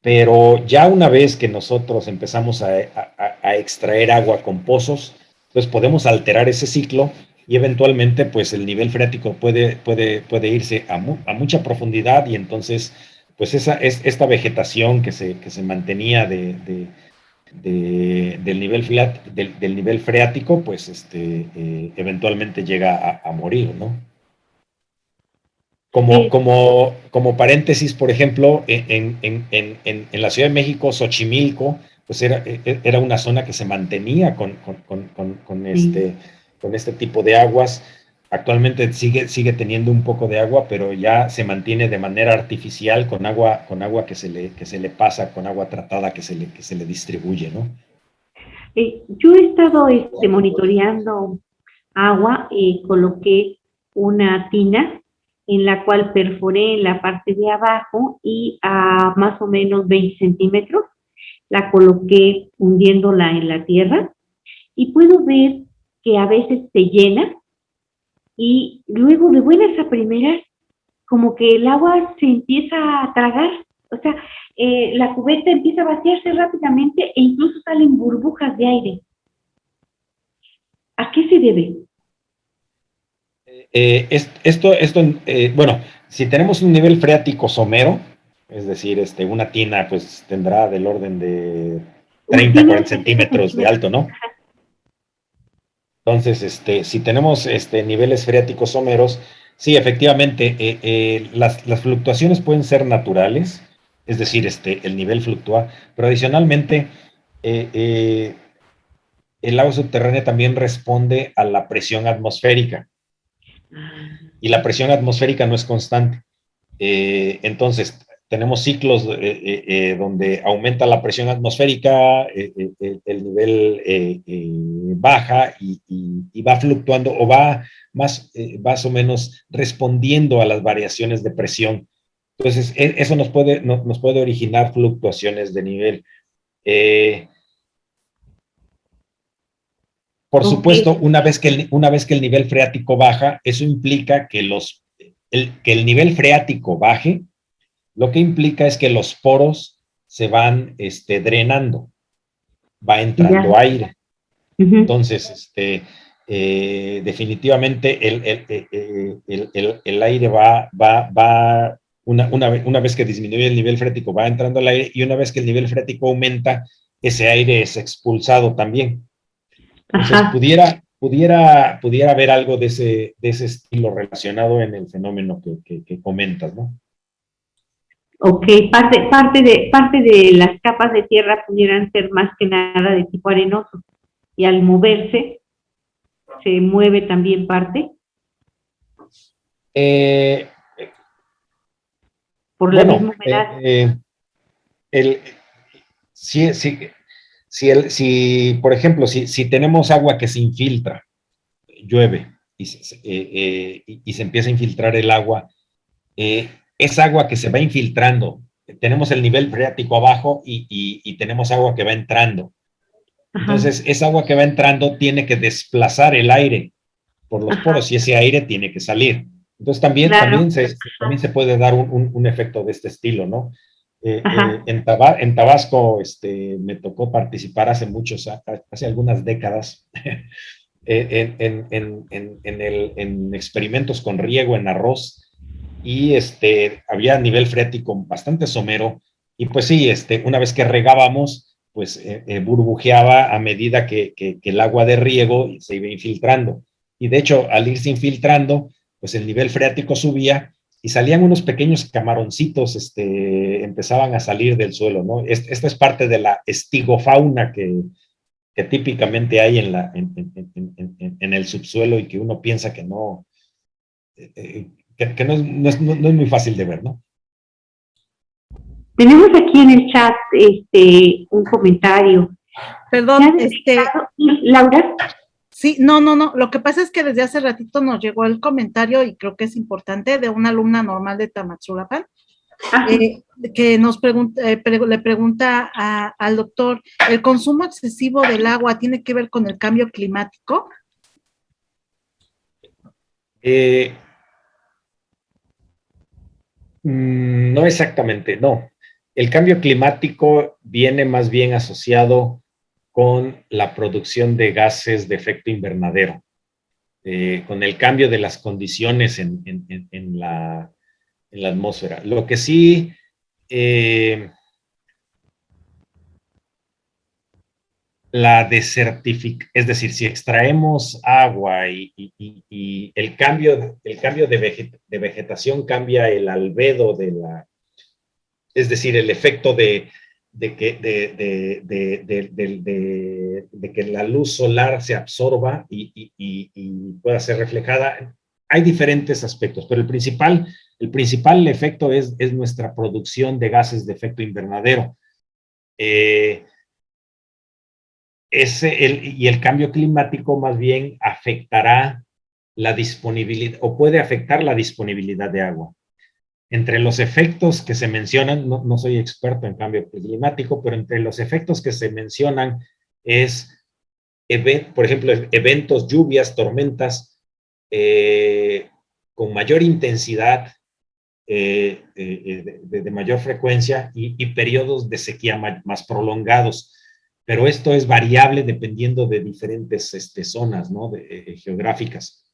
Pero ya una vez que nosotros empezamos a extraer agua con pozos, pues podemos alterar ese ciclo y eventualmente pues el nivel freático puede irse a mucha profundidad y entonces pues esta vegetación que se mantenía del nivel freático, pues eventualmente llega a morir, ¿no? Como paréntesis, por ejemplo, en la Ciudad de México, Xochimilco, pues era una zona que se mantenía con este tipo de aguas. Actualmente sigue teniendo un poco de agua, pero ya se mantiene de manera artificial con agua que se le pasa, con agua tratada que se le distribuye, ¿no? Yo he estado monitoreando agua, coloqué una tina en la cual perforé en la parte de abajo y a más o menos 20 centímetros la coloqué hundiéndola en la tierra y puedo ver que a veces se llena y luego de buenas a primeras como que el agua se empieza a tragar, o sea, la cubeta empieza a vaciarse rápidamente e incluso salen burbujas de aire. ¿A qué se debe? Bueno, si tenemos un nivel freático somero, es decir, una tina pues tendrá del orden de 30, 40 centímetros de alto, ¿no? Entonces, si tenemos niveles freáticos someros, sí, efectivamente, las fluctuaciones pueden ser naturales, es decir, el nivel fluctúa, pero adicionalmente, el agua subterránea también responde a la presión atmosférica. Y la presión atmosférica no es constante. Entonces, tenemos ciclos donde aumenta la presión atmosférica, el nivel baja y va fluctuando o va más o menos respondiendo a las variaciones de presión. Entonces, eso nos puede originar fluctuaciones de nivel. Por supuesto, una vez que el nivel freático baja, eso implica que el nivel freático baje, lo que implica es que los poros se van drenando, va entrando aire. Entonces, definitivamente el aire va una vez que disminuye el nivel freático, va entrando el aire, y una vez que el nivel freático aumenta, ese aire es expulsado también. Entonces, pudiera haber algo de ese estilo relacionado en el fenómeno que comentas, ¿no? Ok, parte de las capas de tierra pudieran ser más que nada de tipo arenoso, y al moverse, ¿se mueve también parte? Por la misma humedad. Si, por ejemplo, si tenemos agua que se infiltra, llueve y se empieza a infiltrar el agua, es agua que se va infiltrando. Tenemos el nivel freático abajo y tenemos agua que va entrando. Entonces, esa agua que va entrando tiene que desplazar el aire por los poros y ese aire tiene que salir. Entonces, también se puede dar un efecto de este estilo, ¿no? En Tabasco me tocó participar hace algunas décadas en experimentos con riego en arroz, y había nivel freático bastante somero, y pues sí, una vez que regábamos, pues burbujeaba a medida que el agua de riego se iba infiltrando, y de hecho al irse infiltrando, pues el nivel freático subía y salían unos pequeños camaroncitos, empezaban a salir del suelo, ¿no? Esta es parte de la estigofauna que típicamente hay en el subsuelo, y que uno piensa que no, que no es muy fácil de ver, ¿no? Tenemos aquí en el chat un comentario. Perdón, Laura. Sí, no, lo que pasa es que desde hace ratito nos llegó el comentario, y creo que es importante, de una alumna normal de Tamazulapan, que nos le pregunta al doctor, ¿el consumo excesivo del agua tiene que ver con el cambio climático? No exactamente, no. El cambio climático viene más bien asociado con la producción de gases de efecto invernadero, con el cambio de las condiciones en la atmósfera. Lo que sí la desertificación, es decir, si extraemos agua y el cambio de vegetación cambia el albedo de la, es decir, el efecto de que la luz solar se absorba y pueda ser reflejada. Hay diferentes aspectos, pero el principal efecto es nuestra producción de gases de efecto invernadero. Y el cambio climático más bien afectará la disponibilidad, o puede afectar la disponibilidad de agua. Entre los efectos que se mencionan, no soy experto en cambio climático, pero entre los efectos que se mencionan es, por ejemplo, eventos, lluvias, tormentas con mayor intensidad, de mayor frecuencia y periodos de sequía más prolongados. Pero esto es variable dependiendo de diferentes zonas, ¿no? Geográficas.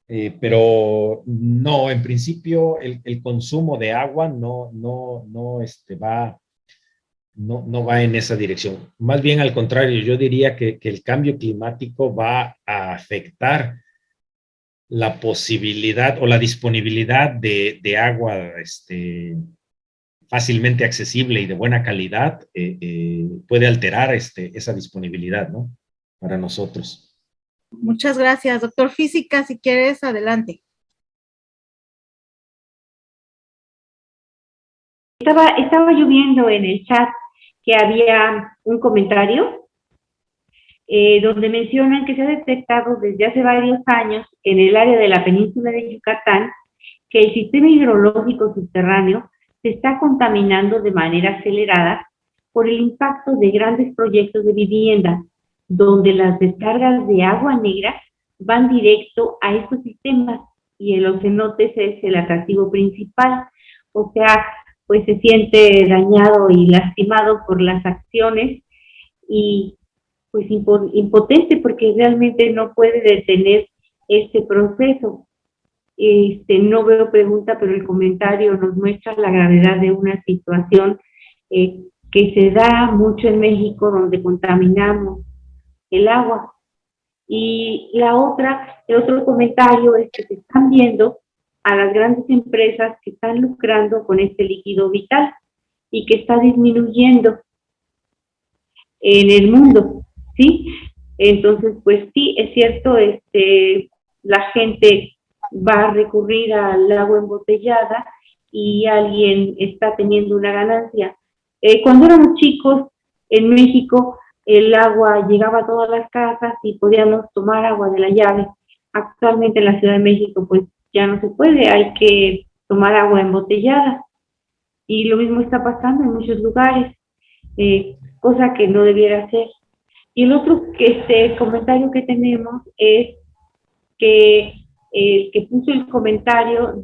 Pero no, en principio el consumo de agua no va en esa dirección. Más bien al contrario, yo diría que el cambio climático va a afectar la posibilidad o la disponibilidad de agua fácilmente accesible y de buena calidad, puede alterar esa disponibilidad, ¿no? Para nosotros. Muchas gracias, doctor Física, si quieres, adelante. Estaba yo viendo en el chat que había un comentario donde mencionan que se ha detectado desde hace varios años en el área de la península de Yucatán que el sistema hidrológico subterráneo se está contaminando de manera acelerada por el impacto de grandes proyectos de vivienda, donde las descargas de agua negra van directo a estos sistemas y en los cenotes es el atractivo principal. O sea, pues se siente dañado y lastimado por las acciones y pues impotente porque realmente no puede detener este proceso. No veo pregunta, pero el comentario nos muestra la gravedad de una situación que se da mucho en México, donde contaminamos el agua. Y el otro comentario es que se están viendo a las grandes empresas que están lucrando con este líquido vital y que está disminuyendo en el mundo, ¿sí? Entonces, pues sí, es cierto, la gente va a recurrir al agua embotellada y alguien está teniendo una ganancia. Cuando éramos chicos en México, el agua llegaba a todas las casas y podíamos tomar agua de la llave. Actualmente en la Ciudad de México, pues ya no se puede, hay que tomar agua embotellada. Y lo mismo está pasando en muchos lugares, cosa que no debiera ser. Y el otro comentario que tenemos es que el que puso el comentario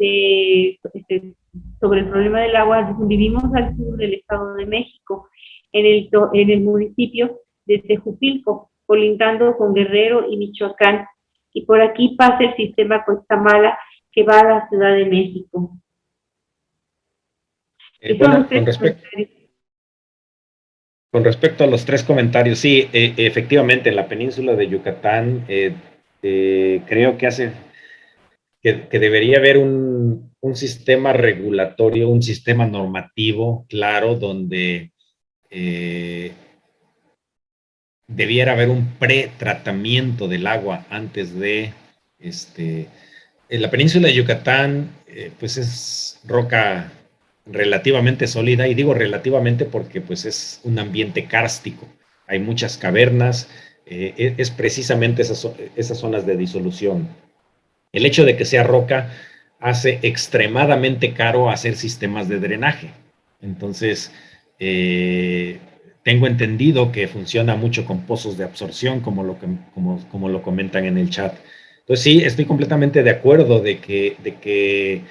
sobre el problema del agua, vivimos al sur del Estado de México, en el municipio de Tejupilco, colindando con Guerrero y Michoacán, y por aquí pasa el sistema Cuestamala que va a la Ciudad de México. Bueno, con respecto a los tres comentarios, sí, efectivamente, en la península de Yucatán, creo que debería haber un sistema regulatorio, un sistema normativo claro, donde debiera haber un pretratamiento del agua antes de, en la península de Yucatán, pues es roca relativamente sólida, y digo relativamente porque pues es un ambiente kárstico, hay muchas cavernas, es precisamente esas zonas de disolución. El hecho de que sea roca hace extremadamente caro hacer sistemas de drenaje. Entonces, tengo entendido que funciona mucho con pozos de absorción, como lo comentan en el chat. Entonces, sí, estoy completamente de acuerdo de que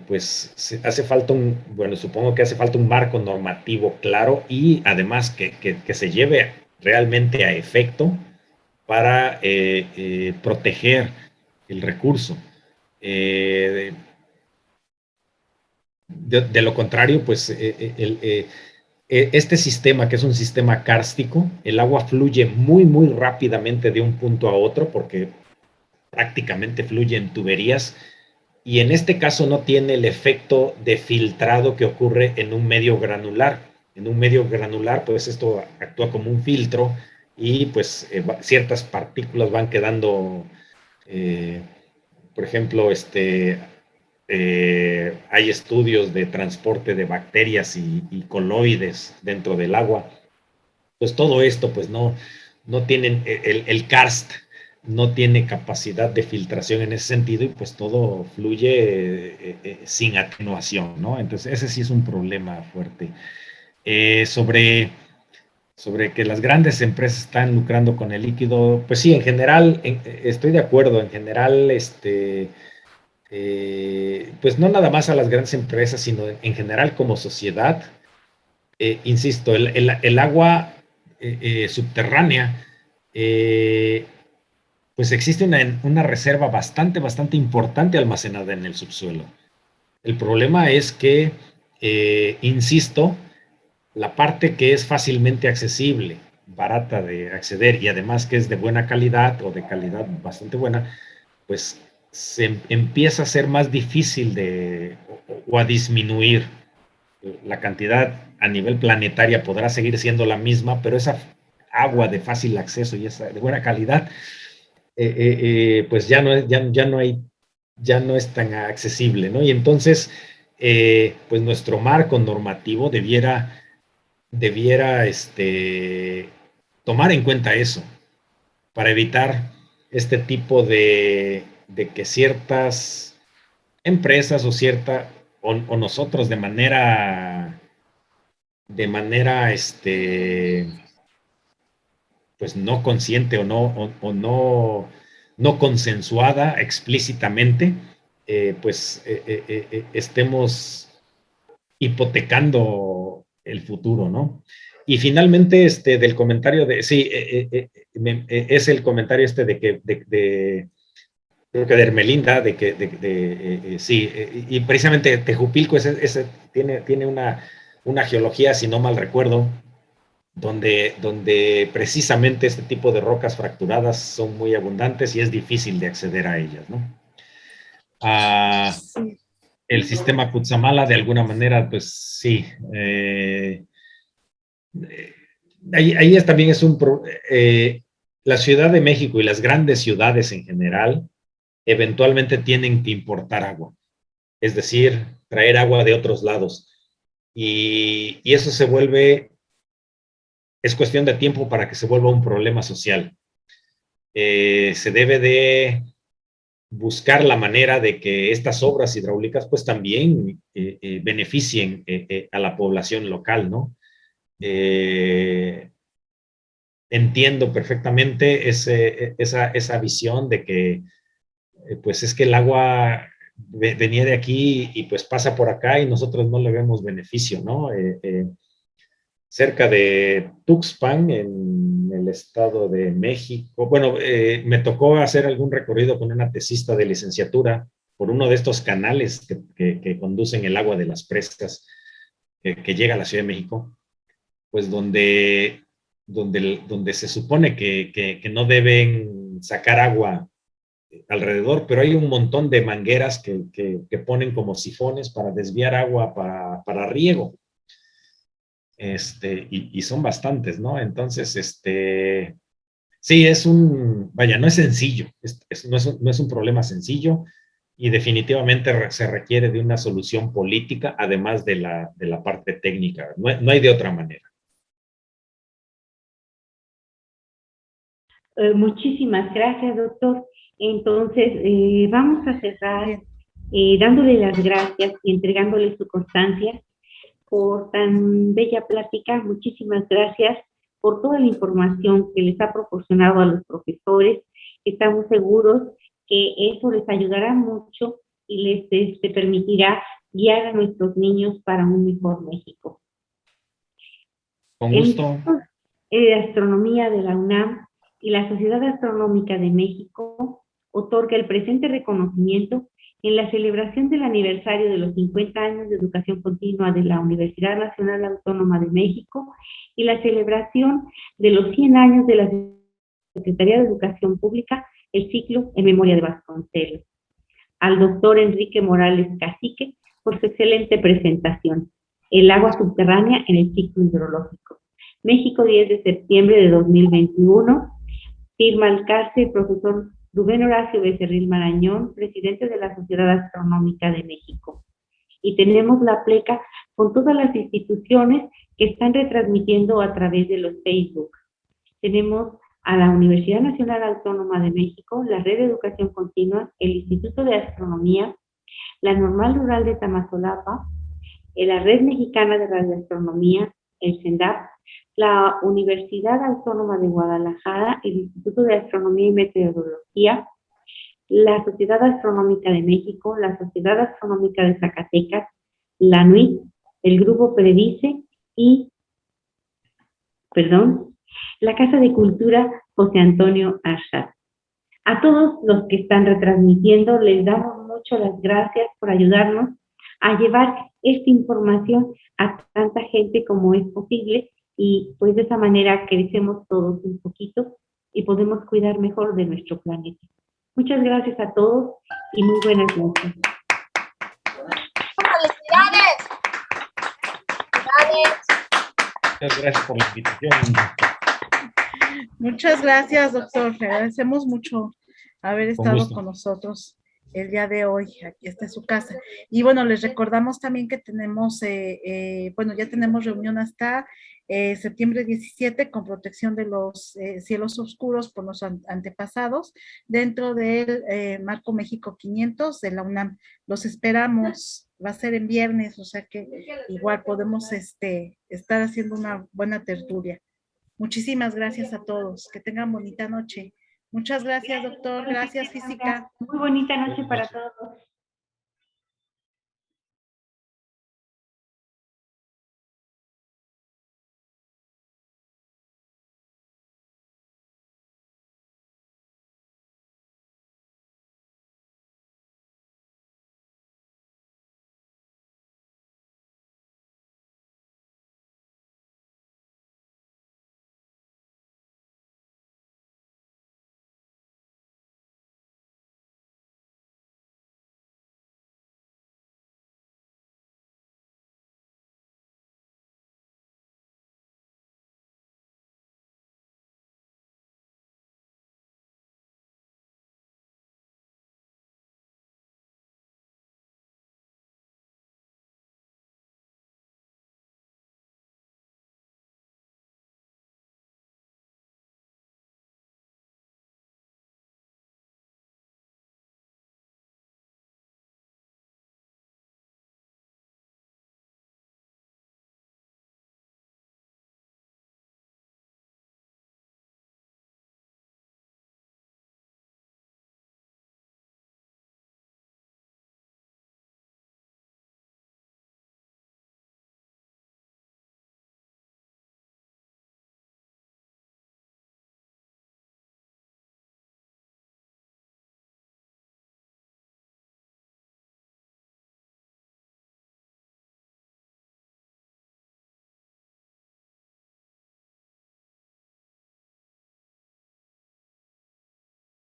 pues hace falta supongo que hace falta un marco normativo claro y además que se lleve realmente a efecto para proteger el recurso. de lo contrario, pues este sistema, que es un sistema kárstico, el agua fluye muy, muy rápidamente de un punto a otro porque prácticamente fluye en tuberías y en este caso no tiene el efecto de filtrado que ocurre en un medio granular. En un medio granular, pues esto actúa como un filtro y pues ciertas partículas van quedando, eh, por ejemplo, hay estudios de transporte de bacterias y coloides dentro del agua. Pues todo esto, pues no tienen, el karst no tiene capacidad de filtración en ese sentido y pues todo fluye sin atenuación, ¿no? Entonces ese sí es un problema fuerte. Sobre que las grandes empresas están lucrando con el líquido, pues sí, en general, estoy de acuerdo, en general, pues no nada más a las grandes empresas, sino en general como sociedad. Insisto, el agua subterránea, pues existe una reserva bastante importante almacenada en el subsuelo. El problema es que, insisto, la parte que es fácilmente accesible, barata de acceder y además que es de buena calidad o de calidad bastante buena, pues se empieza a ser más difícil o a disminuir. La cantidad a nivel planetaria podrá seguir siendo la misma, pero esa agua de fácil acceso y esa de buena calidad, pues ya no es tan accesible, ¿no? Y entonces, pues nuestro marco normativo debiera tomar en cuenta eso para evitar este tipo de que ciertas empresas o nosotros de manera, pues no consciente o no consensuada explícitamente, pues estemos hipotecando el futuro, ¿no? Y finalmente, del comentario sí, es el comentario creo que de Hermelinda, sí, y precisamente Tejupilco tiene una geología, si no mal recuerdo, donde precisamente este tipo de rocas fracturadas son muy abundantes y es difícil de acceder a ellas, ¿no? El sistema Cutzamala, de alguna manera, pues sí. Ahí también la Ciudad de México y las grandes ciudades en general eventualmente tienen que importar agua, es decir, traer agua de otros lados. Y eso es cuestión de tiempo para que se vuelva un problema social. Se debe de buscar la manera de que estas obras hidráulicas pues también beneficien a la población local, ¿no? Entiendo perfectamente esa visión de que pues es que el agua venía de aquí y pues pasa por acá y nosotros no le vemos beneficio, ¿no? Cerca de Tuxpan, en el Estado de México. Bueno, me tocó hacer algún recorrido con una tesista de licenciatura por uno de estos canales que conducen el agua de las presas que llega a la Ciudad de México, pues donde se supone que no deben sacar agua alrededor, pero hay un montón de mangueras que ponen como sifones para desviar agua para riego. Y son bastantes, ¿no? Entonces, sí, vaya, no es sencillo, no es un problema sencillo y definitivamente se requiere de una solución política, además de la parte técnica, no hay de otra manera. Muchísimas gracias, doctor. Entonces, vamos a cerrar dándole las gracias y entregándole su constancia por tan bella plática. Muchísimas gracias por toda la información que les ha proporcionado a los profesores. Estamos seguros que eso les ayudará mucho y les permitirá guiar a nuestros niños para un mejor México. Con gusto. El de Astronomía de la UNAM y la Sociedad Astronómica de México otorga el presente reconocimiento en la celebración del aniversario de los 50 años de educación continua de la Universidad Nacional Autónoma de México y la celebración de los 100 años de la Secretaría de Educación Pública, el ciclo en memoria de Vasconcelos. Al doctor Enrique Morales Cacique por su excelente presentación. El agua subterránea en el ciclo hidrológico. México, 10 de septiembre de 2021. Firma Alcázar, profesor Rubén Horacio Becerril Marañón, presidente de la Sociedad Astronómica de México. Y tenemos la pleca con todas las instituciones que están retransmitiendo a través de los Facebook. Tenemos a la Universidad Nacional Autónoma de México, la Red de Educación Continua, el Instituto de Astronomía, la Normal Rural de Tamazolapa, la Red Mexicana de Radioastronomía, el CENDAP, la Universidad Autónoma de Guadalajara, el Instituto de Astronomía y Meteorología, la Sociedad Astronómica de México, la Sociedad Astronómica de Zacatecas, la NUIT, el Grupo Predice y, la Casa de Cultura José Antonio Arshad. A todos los que están retransmitiendo les damos mucho las gracias por ayudarnos a llevar esta información a tanta gente como es posible y pues de esa manera crecemos todos un poquito y podemos cuidar mejor de nuestro planeta. Muchas gracias a todos y muy buenas noches. ¡Felicidades! Muchas gracias por la invitación. Muchas gracias, doctor. Le agradecemos mucho haber estado con nosotros el día de hoy. Aquí está su casa. Y bueno, les recordamos también que tenemos, ya tenemos reunión hasta septiembre 17 con protección de los cielos oscuros por los antepasados dentro del Marco México 500 de la UNAM. Los esperamos. Va a ser en viernes, o sea que igual podemos estar haciendo una buena tertulia. Muchísimas gracias a todos. Que tengan bonita noche. Muchas gracias, doctor. Gracias, física. Muy bonita noche para todos.